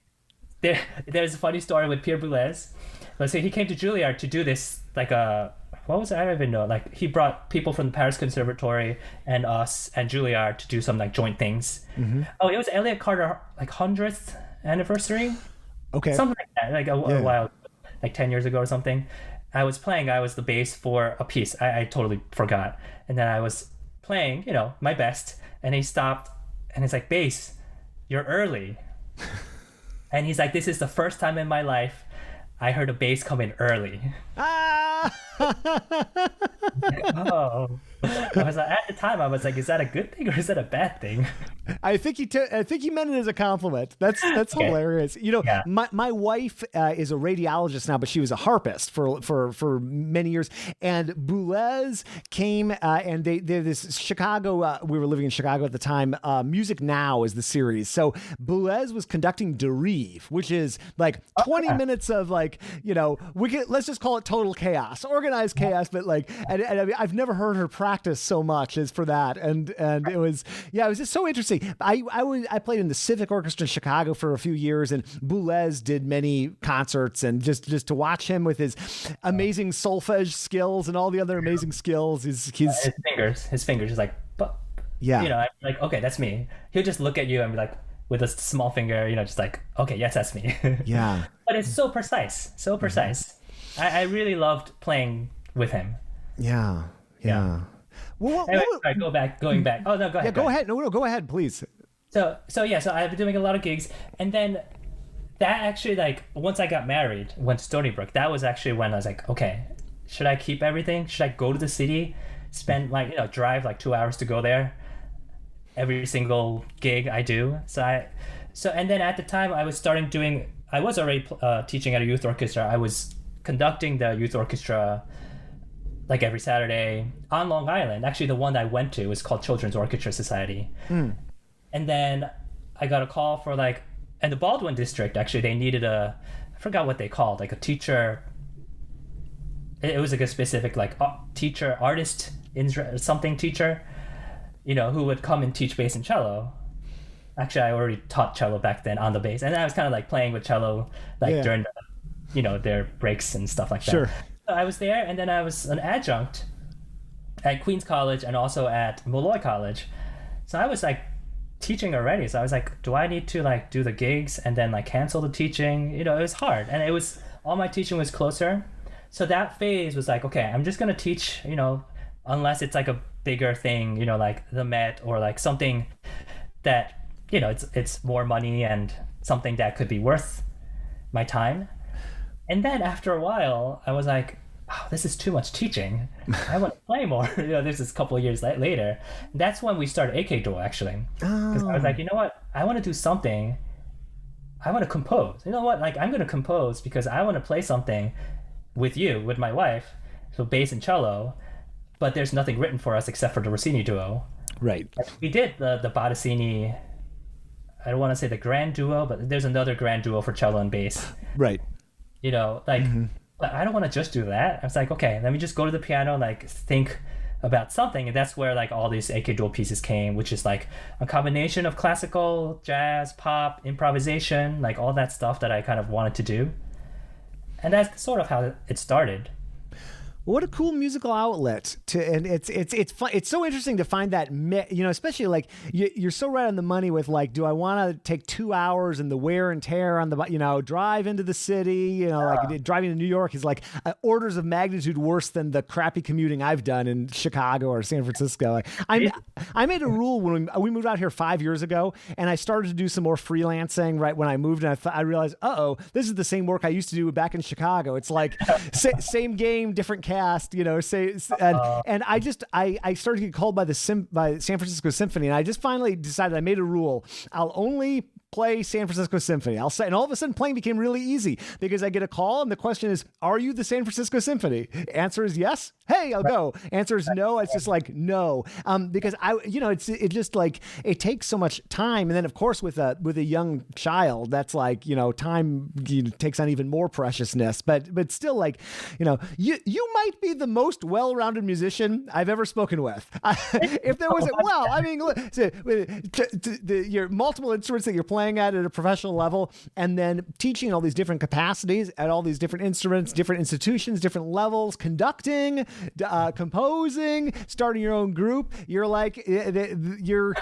A: it. There's a funny story with Pierre Boulez. Let's say he came to Juilliard to do this, like what was it? I don't even know. Like he brought people from the Paris Conservatory and us and Juilliard to do some like joint things. Mm-hmm. Oh, it was Elliott Carter like 100th anniversary.
B: Okay.
A: Something like that, like a while, like 10 years ago or something. I was the bass for a piece. I totally forgot. And then I was playing, my best, and he stopped and he's like, bass, you're early. And he's like, this is the first time in my life I heard a bass come in early. Oh. I was like, at the time I was like, is that a good thing or is that a bad thing?
B: I think he meant it as a compliment. That's okay. Hilarious. My wife is a radiologist now, but she was a harpist for many years. And Boulez came and they're this Chicago. We were living in Chicago at the time. Music Now is the series. So Boulez was conducting De Rive, which is like 20 minutes of like, let's just call it total chaos, organized chaos. But like, and I mean, I've never heard her practice so much as for that. And it was just so interesting. I played in the Civic Orchestra in Chicago for a few years, and Boulez did many concerts, and just to watch him with his amazing solfege skills and all the other amazing skills, his fingers
A: is like, yeah, I'm like, okay, that's me. He'll just look at you and be like, with a small finger, just like, okay, yes, that's me.
B: Yeah.
A: But it's so precise, so precise. I really loved playing with him.
B: Yeah. Well,
A: Anyway, sorry, going back. Oh no, go ahead.
B: Yeah, go ahead. No, go ahead, please.
A: So I've been doing a lot of gigs, and then that actually, like, once I got married, went to Stony Brook, that was actually when I was like, okay, should I keep everything? Should I go to the city, spend like, drive like 2 hours to go there, every single gig I do? And then at the time I was already teaching at a youth orchestra. I was conducting the youth orchestra like every Saturday on Long Island. Actually, the one that I went to was called Children's Orchestra Society. And then I got a call for like, in the Baldwin district, actually, they needed I forgot what they called, like a teacher. It was like a specific like teacher, artist, something teacher, who would come and teach bass and cello. Actually, I already taught cello back then on the bass, and I was kind of like playing with cello like during the, their breaks and stuff like that.
B: Sure.
A: So I was there, and then I was an adjunct at Queens College and also at Molloy College. So I was like teaching already. So I was like, do I need to like do the gigs and then like cancel the teaching? It was hard, and it was all my teaching was closer. So that phase was like, okay, I'm just gonna teach, unless it's like a bigger thing, like the Met or like something that, it's more money and something that could be worth my time. And then after a while, I was like, oh, this is too much teaching. I want to play more. This is a couple of years later. That's when we started AKDuo, actually. Because I was like, you know what? I want to do something. I want to compose. You know what? Like, I'm going to compose because I want to play something with you, with my wife, so bass and cello, but there's nothing written for us except for the Rossini duo.
B: Right.
A: We did the Bottesini, I don't want to say the grand duo, but there's another grand duo for cello and bass.
B: Right.
A: But I don't want to just do that. I was like, okay, let me just go to the piano and like think about something. And that's where like all these AKDuo pieces came, which is like a combination of classical, jazz, pop, improvisation, like all that stuff that I kind of wanted to do. And that's sort of how it started.
B: What a cool musical outlet and it's fun. It's so interesting to find that, especially like you're so right on the money with like, do I want to take 2 hours and the wear and tear on the, drive into the city, like driving to New York is like orders of magnitude worse than the crappy commuting I've done in Chicago or San Francisco. Like, I made a rule when we moved out here 5 years ago, and I started to do some more freelancing right when I moved, and I realized, this is the same work I used to do back in Chicago. It's like same game, different cast, and I started to get called by San Francisco Symphony, and I just finally decided, I made a rule: I'll only play San Francisco Symphony. I'll say, and all of a sudden playing became really easy because I get a call and the question is, are you the San Francisco Symphony? Answer is yes. Hey, I'll go. Answer is no. It's just like, no. Because it just like, it takes so much time. And then of course with a young child, that's like, time takes on even more preciousness, but still like, you might be the most well-rounded musician I've ever spoken with. If there was, your multiple instruments that you're playing at a professional level, and then teaching all these different capacities at all these different instruments, different institutions, different levels, conducting, composing, starting your own group. You're like, there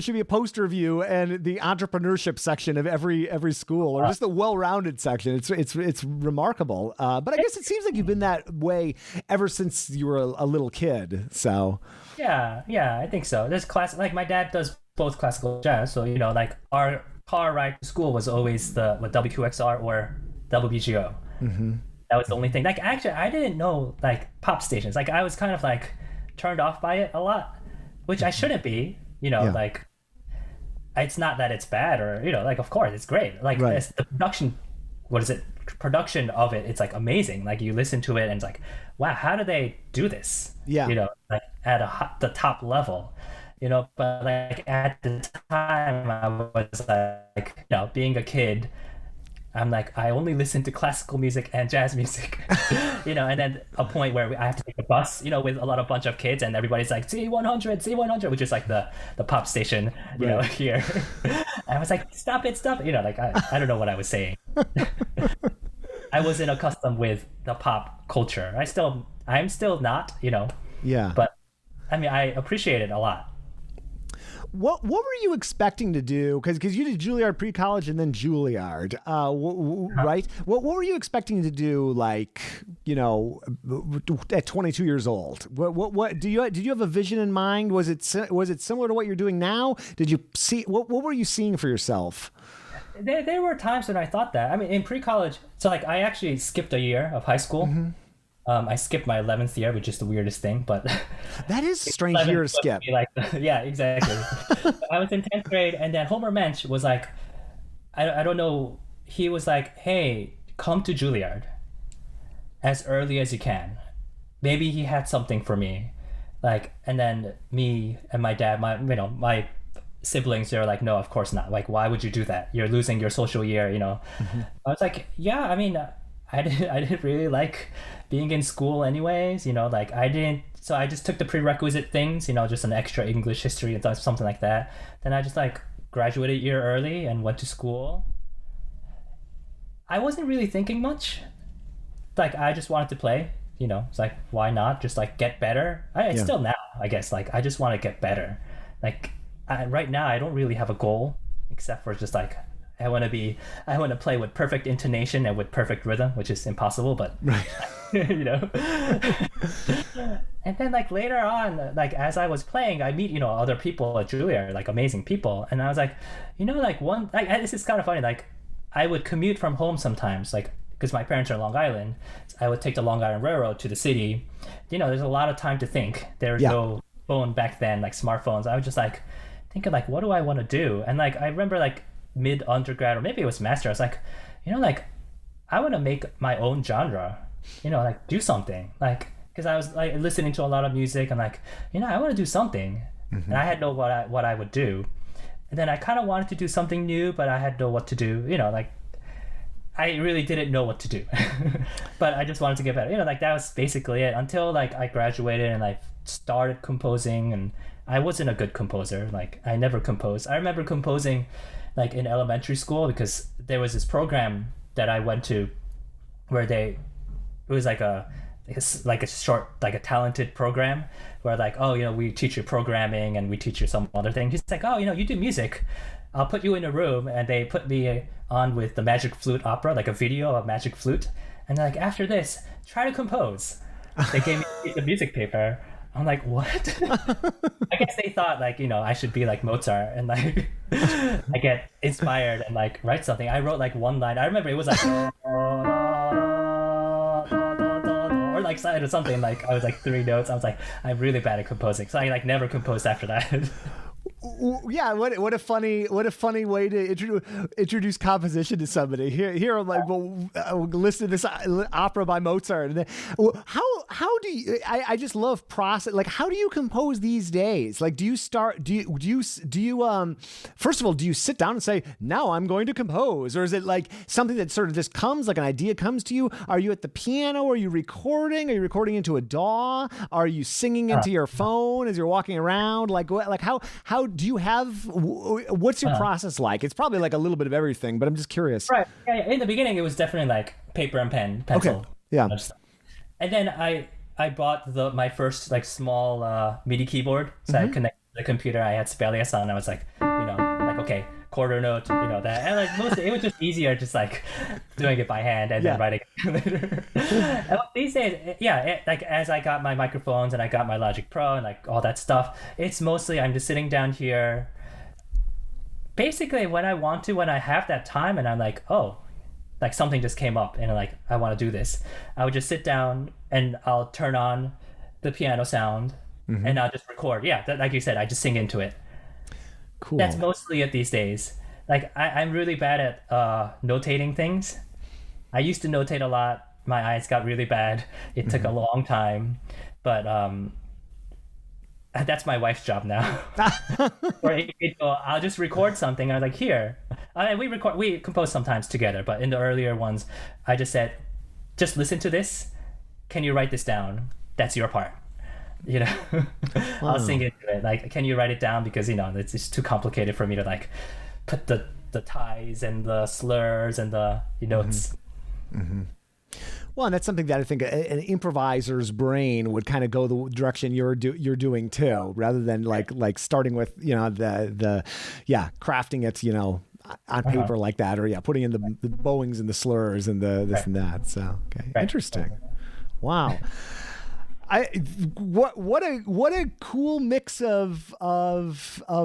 B: should be a poster of you and the entrepreneurship section of every school, or just the well-rounded section. It's remarkable. But I guess it seems like you've been that way ever since you were a little kid. So
A: yeah, I think so. There's class, like my dad does both classical and jazz, so like our car ride to school was always the WQXR or WBGO. Mm-hmm. That was the only thing. Like, actually, I didn't know like pop stations. Like, I was kind of like turned off by it a lot, which I shouldn't be. Like, it's not that it's bad or like, of course it's great. Like, right. It's the production of it, it's like amazing. Like, you listen to it and it's like, wow, how do they do this?
B: Yeah.
A: Like at the top level. But like at the time I was like, being a kid, I'm like, I only listen to classical music and jazz music, and then a point where I have to take a bus, with a bunch of kids, and everybody's like, C100, which is like the pop station, right. Here. And I was like, stop it. Like, I don't know what I was saying. I wasn't accustomed with the pop culture. I'm still not,
B: Yeah.
A: But I mean, I appreciate it a lot.
B: What were you expecting to do? Because you did Juilliard pre-college and then Juilliard, right? What were you expecting to do? Like, at 22 years old, what did you have a vision in mind? Was it similar to what you're doing now? Did you see what were you seeing for yourself?
A: There were times when I thought that. I mean, in pre-college, so like I actually skipped a year of high school. Mm-hmm. I skipped my 11th year, which is the weirdest thing, but
B: that is a strange year to skip.
A: Yeah, exactly. I was in 10th grade, and then Homer Mensch was like, I don't know. He was like, "Hey, come to Juilliard as early as you can." Maybe he had something for me, like, and then me and my dad, my siblings, they were like, "No, of course not. Like, why would you do that? You're losing your social year." Mm-hmm. I was like, "Yeah, I mean, I didn't really like being in school anyways, like so I just took the prerequisite things, just an extra English, history, and something like that. Then I just like graduated a year early and went to school. I wasn't really thinking much. Like, I just wanted to play, it's like, why not just like get better? Still now, I guess, like I just want to get better. Like right now I don't really have a goal except for just like, I want to play with perfect intonation and with perfect rhythm, which is impossible, but right. And then like later on, like as I was playing, I meet, other people at Juilliard, like amazing people. And I was like, this is kind of funny. Like I would commute from home sometimes, like, because my parents are in Long Island. So I would take the Long Island Railroad to the city. There's a lot of time to think. There's no phone back then, like smartphones. I was just like thinking like, what do I want to do? And like, I remember like mid undergrad, or maybe it was master, I was like, like I want to make my own genre, like do something, like, because I was like listening to a lot of music and like, I want to do something. Mm-hmm. And I had no what I would do. And then I kind of wanted to do something new, but I had no what to do, like I really didn't know what to do. But I just wanted to get better, like that was basically it until like I graduated and I started composing. And I wasn't a good composer, like I never composed. I remember composing like in elementary school because there was this program that I went to where it was like a short, like a talented program where like, we teach you programming and we teach you some other thing. He's like, you do music, I'll put you in a room. And they put me on with the Magic Flute opera, like a video of Magic Flute. And they're like, after this, try to compose. They gave me a piece of music paper. I'm like, what? I guess they thought like, I should be like Mozart and like I get inspired and like write something. I wrote like one line. I remember it was like or like something like I was like 3 notes. I was like, I'm really bad at composing. So I like never composed after that.
B: Yeah, what a funny way to introduce composition to somebody. Here I'm like, listen to this opera by Mozart. And then, how do you? I just love process. Like, how do you compose these days? Like, do you first of all, do you sit down and say, now I'm going to compose, or is it like something that sort of just comes, like an idea comes to you? Are you at the piano? Are you recording? Are you recording into a DAW? Are you singing into your phone as you're walking around? Like how do you have, what's your process like? It's probably like a little bit of everything, but I'm just curious.
A: Right. Yeah. In the beginning, it was definitely like paper and pencil.
B: Okay. Yeah.
A: And then I bought my first like small MIDI keyboard. So I connected to the computer. I had Sibelius on. I was like, okay, quarter note, that. And like mostly it was just easier just like doing it by hand and then writing later. And these days, like as I got my microphones and I got my Logic Pro and like all that stuff, it's mostly I'm just sitting down here basically when I want to, when I have that time and I'm like, oh, like something just came up and like I want to do this. I would just sit down and I'll turn on the piano sound and I'll just record. Yeah, like you said, I just sing into it. Cool. That's mostly it these days. Like I'm really bad at notating things. I used to notate a lot. My eyes got really bad. It took a long time, but that's my wife's job now. I'll just record something. I'm like, here. We compose sometimes together, but in the earlier ones, I just said, just listen to this. Can you write this down? That's your part. I'll sing into it. Like, can you write it down? Because it's just too complicated for me to like put the ties and the slurs and the notes.
B: Well, and that's something that I think an improviser's brain would kind of go the direction you're doing too, rather than like starting with, the crafting it, on paper like that, or putting in the bowings and the slurs and the this and that. So, okay. Right. Interesting. Wow. What a cool mix of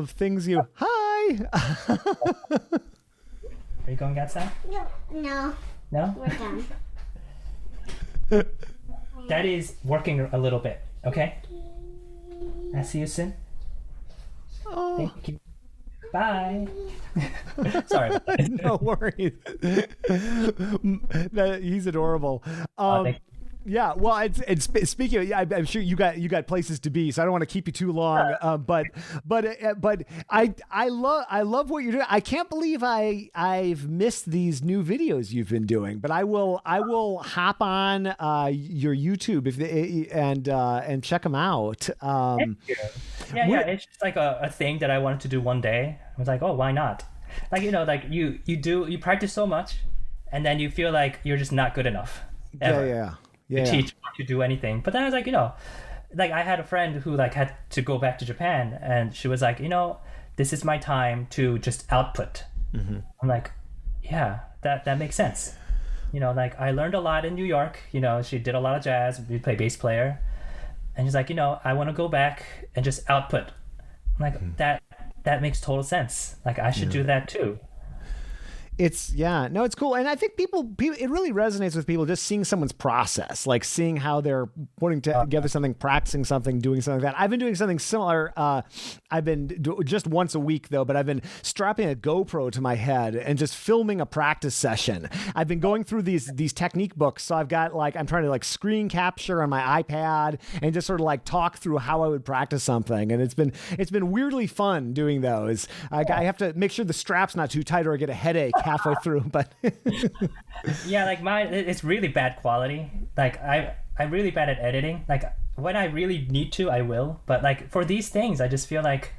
B: things you. Hi.
A: Are you going outside?
C: No.
A: No?
C: We're done.
A: Daddy's working a little bit, okay? I'll see you soon.
B: Oh.
A: Thank you. Bye. Sorry.
B: No worries. He's adorable. Yeah, well, it's speaking of, I'm sure you got places to be, so I don't want to keep you too long. But I love what you're doing. I can't believe I've missed these new videos you've been doing. But I will hop on your YouTube and check them out.
A: Thank you. Yeah, it's just like a thing that I wanted to do one day. I was like, oh, why not? Like you practice so much, and then you feel like you're just not good enough. Ever.
B: Yeah.
A: To teach or to do anything. But then I was like, like I had a friend who like had to go back to Japan, and she was like, this is my time to just output. Mm-hmm. I'm like, yeah, that makes sense. Like I learned a lot in New York. She did a lot of jazz. We play bass player, and she's like, I want to go back and just output. I'm like, that makes total sense. Like I should do that too.
B: It's cool. And I think people, it really resonates with people just seeing someone's process, like seeing how they're putting together something, practicing something, doing something like that. I've been doing something similar. I've been just once a week though, but I've been strapping a GoPro to my head and just filming a practice session. I've been going through these technique books. So I've got I'm trying to screen capture on my iPad and just sort of talk through how I would practice something. And it's been weirdly fun doing those. I have to make sure the strap's not too tight or I get a headache halfway through, but
A: yeah, like mine, it's really bad quality. Like I'm really bad at editing. Like when I really need to, I will. But like for these things, I just feel like,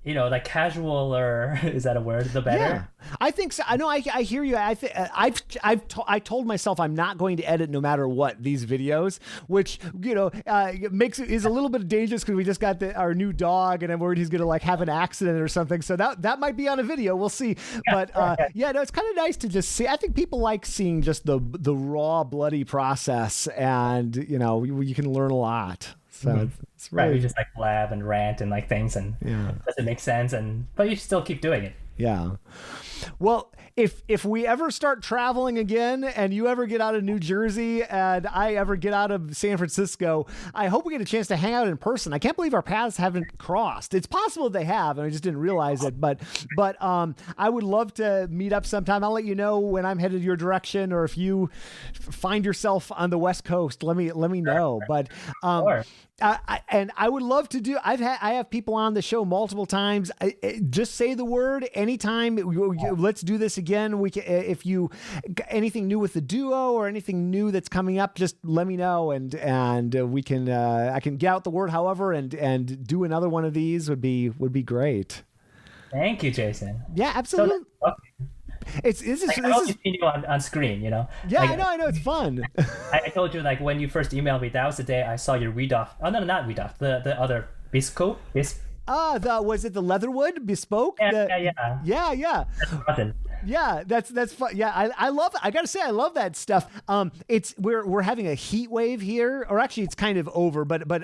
A: like casual, or is that a word? The better.
B: Yeah, I think so. I know. I hear you. I told myself I'm not going to edit no matter what these videos, which is a little bit dangerous because we just got our new dog and I'm worried he's going to have an accident or something. So that might be on a video. We'll see. But it's kind of nice to just see. I think people like seeing just the raw, bloody process, and you can learn a lot. So it's really...
A: Right, we just blab and rant and things, and doesn't make sense, but you still keep doing it.
B: Yeah. Well, if we ever start traveling again and you ever get out of New Jersey and I ever get out of San Francisco, I hope we get a chance to hang out in person. I can't believe our paths haven't crossed. It's possible they have, and I just didn't realize it. But I would love to meet up sometime. I'll let you know when I'm headed your direction, or if you find yourself on the West Coast, let me know. But
A: sure.
B: And I would love to do. I have people on the show multiple times. Just say the word anytime. Let's do this again. We can, if you anything new with the duo or anything new that's coming up, just let me know, and we can. I can get out the word, however, and do another one of these would be great.
A: Thank you, Jason.
B: Yeah, absolutely. This is
A: continue on screen,
B: Yeah, I know, it's fun.
A: I told you when you first emailed me, that was the day I saw your read off. Oh no, not read off. The other Bisco.
B: Was it the Leatherwood Bespoke?
A: Yeah.
B: Yeah, that's fun. Yeah, I love it. I gotta say, I love that stuff. We're having a heat wave here, or actually, it's kind of over. But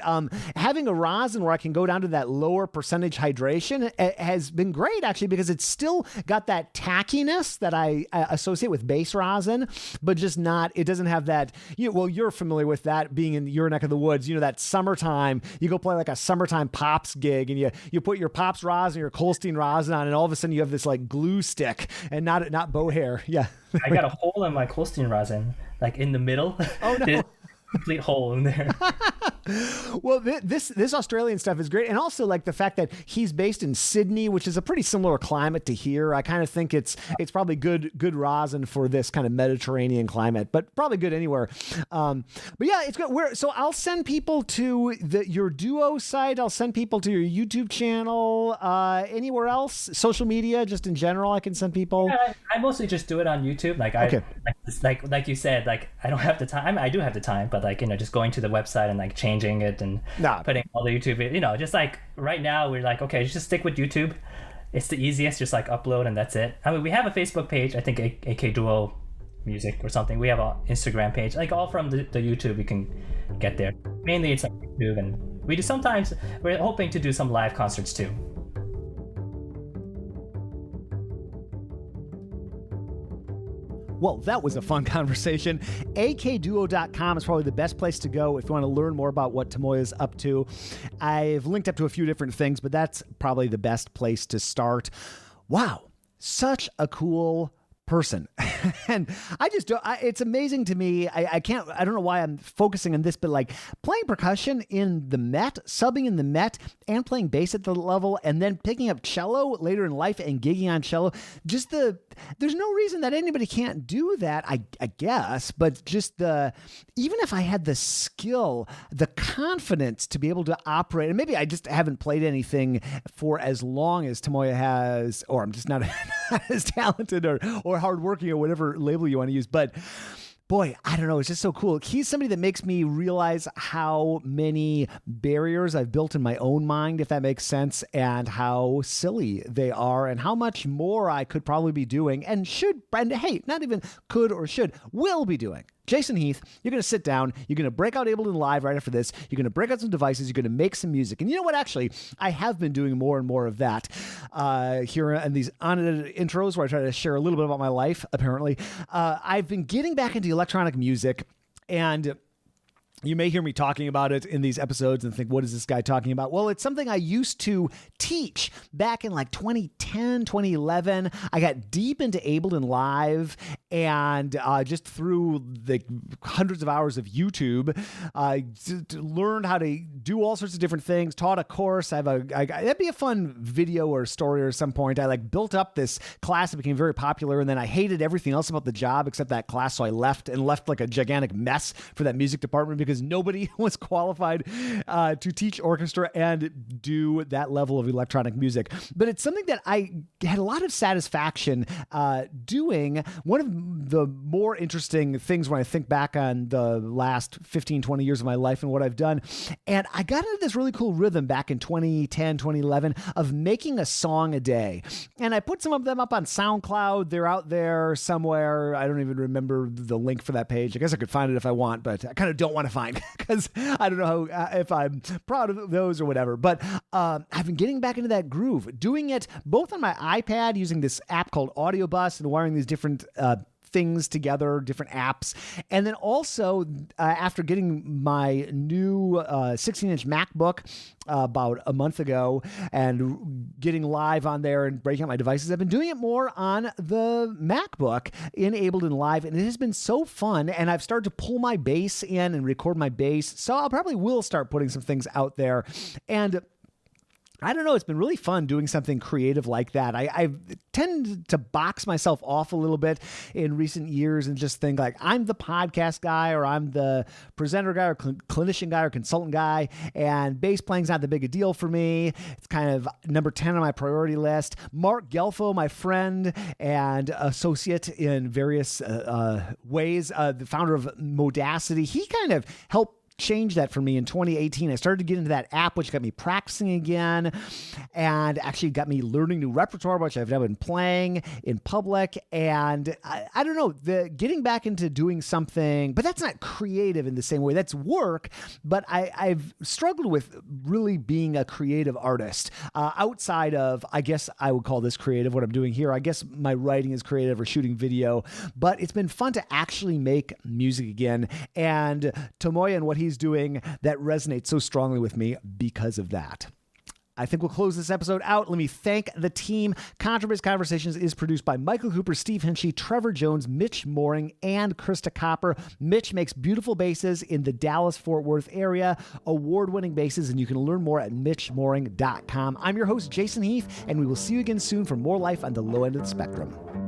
B: having a rosin where I can go down to that lower percentage hydration has been great, actually, because it's still got that tackiness that I associate with base rosin, but just not. It doesn't have that. You're familiar with that being in your neck of the woods. That summertime, you go play a summertime pops gig, and you put your pops rosin, your Colstein rosin on, and all of a sudden you have this glue stick and not bow hair. Yeah.
A: I got a hole in my Colstein rosin, in the middle.
B: Oh no.
A: Complete hole in there.
B: Well, this Australian stuff is great, and also the fact that he's based in Sydney, which is a pretty similar climate to here. I kind of think it's probably good rosin for this kind of Mediterranean climate, but probably good anywhere. But yeah, it's good. So I'll send people to your duo site. I'll send people to your YouTube channel. Anywhere else, social media, just in general, I can send people.
A: Yeah, I mostly just do it on YouTube.
B: Okay.
A: it's like you said, like I don't have the time. I mean, I do have the time, but like, just going to the website and like changing it and putting all the YouTube, just like right now we're like, okay, just stick with YouTube. It's the easiest, just like upload and that's it. I mean, we have a Facebook page, I think AKDuo Music or something. We have an Instagram page, like all from the YouTube you can get there. Mainly it's like YouTube, and we're hoping to do some live concerts too.
B: Well, that was a fun conversation. AKDuo.com is probably the best place to go if you want to learn more about what Tomoya's up to. I've linked up to a few different things, but that's probably the best place to start. Wow, such a cool person. And I just don't, it's amazing to me. I don't know why I'm focusing on this, but like playing percussion in the Met, subbing in the Met, and playing bass at the level, and then picking up cello later in life and gigging on cello. There's no reason that anybody can't do that, I guess, but even if I had the skill, the confidence to be able to operate, and maybe I just haven't played anything for as long as Tomoya has, or I'm just not as talented or hardworking or whatever label you want to use, but boy, I don't know. It's just so cool. He's somebody that makes me realize how many barriers I've built in my own mind, if that makes sense, and how silly they are and how much more I could probably be doing and hey, not even could or should, will be doing. Jason Heath, you're going to sit down, you're going to break out Ableton Live right after this, you're going to break out some devices, you're going to make some music. And you know what? Actually, I have been doing more and more of that here in these unedited intros where I try to share a little bit about my life, apparently. I've been getting back into electronic music, and you may hear me talking about it in these episodes and think, what is this guy talking about? Well, it's something I used to teach back in like 2010, 2011. I got deep into Ableton Live, and just through the hundreds of hours of YouTube, I learned how to do all sorts of different things, taught a course. That'd be a fun video or story or some point. I like built up this class that became very popular, and then I hated everything else about the job except that class. So I left like a gigantic mess for that music department because nobody was qualified to teach orchestra and do that level of electronic music. But it's something that I had a lot of satisfaction doing. One of the more interesting things when I think back on the last 15, 20 years of my life and what I've done. And I got into this really cool rhythm back in 2010, 2011 of making a song a day. And I put some of them up on SoundCloud. They're out there somewhere. I don't even remember the link for that page. I guess I could find it if I want, but I kind of don't want to find because I don't know if I'm proud of those or whatever. But I've been getting back into that groove, doing it both on my iPad using this app called Audio Bus and wiring these different things together, different apps. And then also after getting my new 16-inch MacBook about a month ago and getting live on there and breaking out my devices, I've been doing it more on the MacBook in Ableton Live, and it has been so fun. And I've started to pull my bass in and record my bass, so I'll probably will start putting some things out there. And I don't know. It's been really fun doing something creative like that. I tend to box myself off a little bit in recent years and just think like I'm the podcast guy, or I'm the presenter guy, or clinician guy, or consultant guy, and bass playing's not that big a deal for me. It's kind of number 10 on my priority list. Mark Gelfo, my friend and associate in various ways, the founder of Modacity, he kind of helped change that for me in 2018. I started to get into that app, which got me practicing again and actually got me learning new repertoire, which I've now been playing in public. And I don't know, getting back into doing something, but that's not creative in the same way. That's work, but I've struggled with really being a creative artist outside of, I guess I would call this creative, what I'm doing here. I guess my writing is creative, or shooting video, but it's been fun to actually make music again. And Tomoya and what he's doing, that resonates so strongly with me because of that. I think we'll close this episode out. Let me thank the team. Contrabass Conversations is produced by Michael Cooper, Steve Hinchy, Trevor Jones, Mitch Mooring, and Krista Copper. Mitch makes beautiful basses in the Dallas-Fort Worth area, award-winning basses, and you can learn more at mitchmooring.com. I'm your host, Jason Heath, and we will see you again soon for more life on the low end of the spectrum.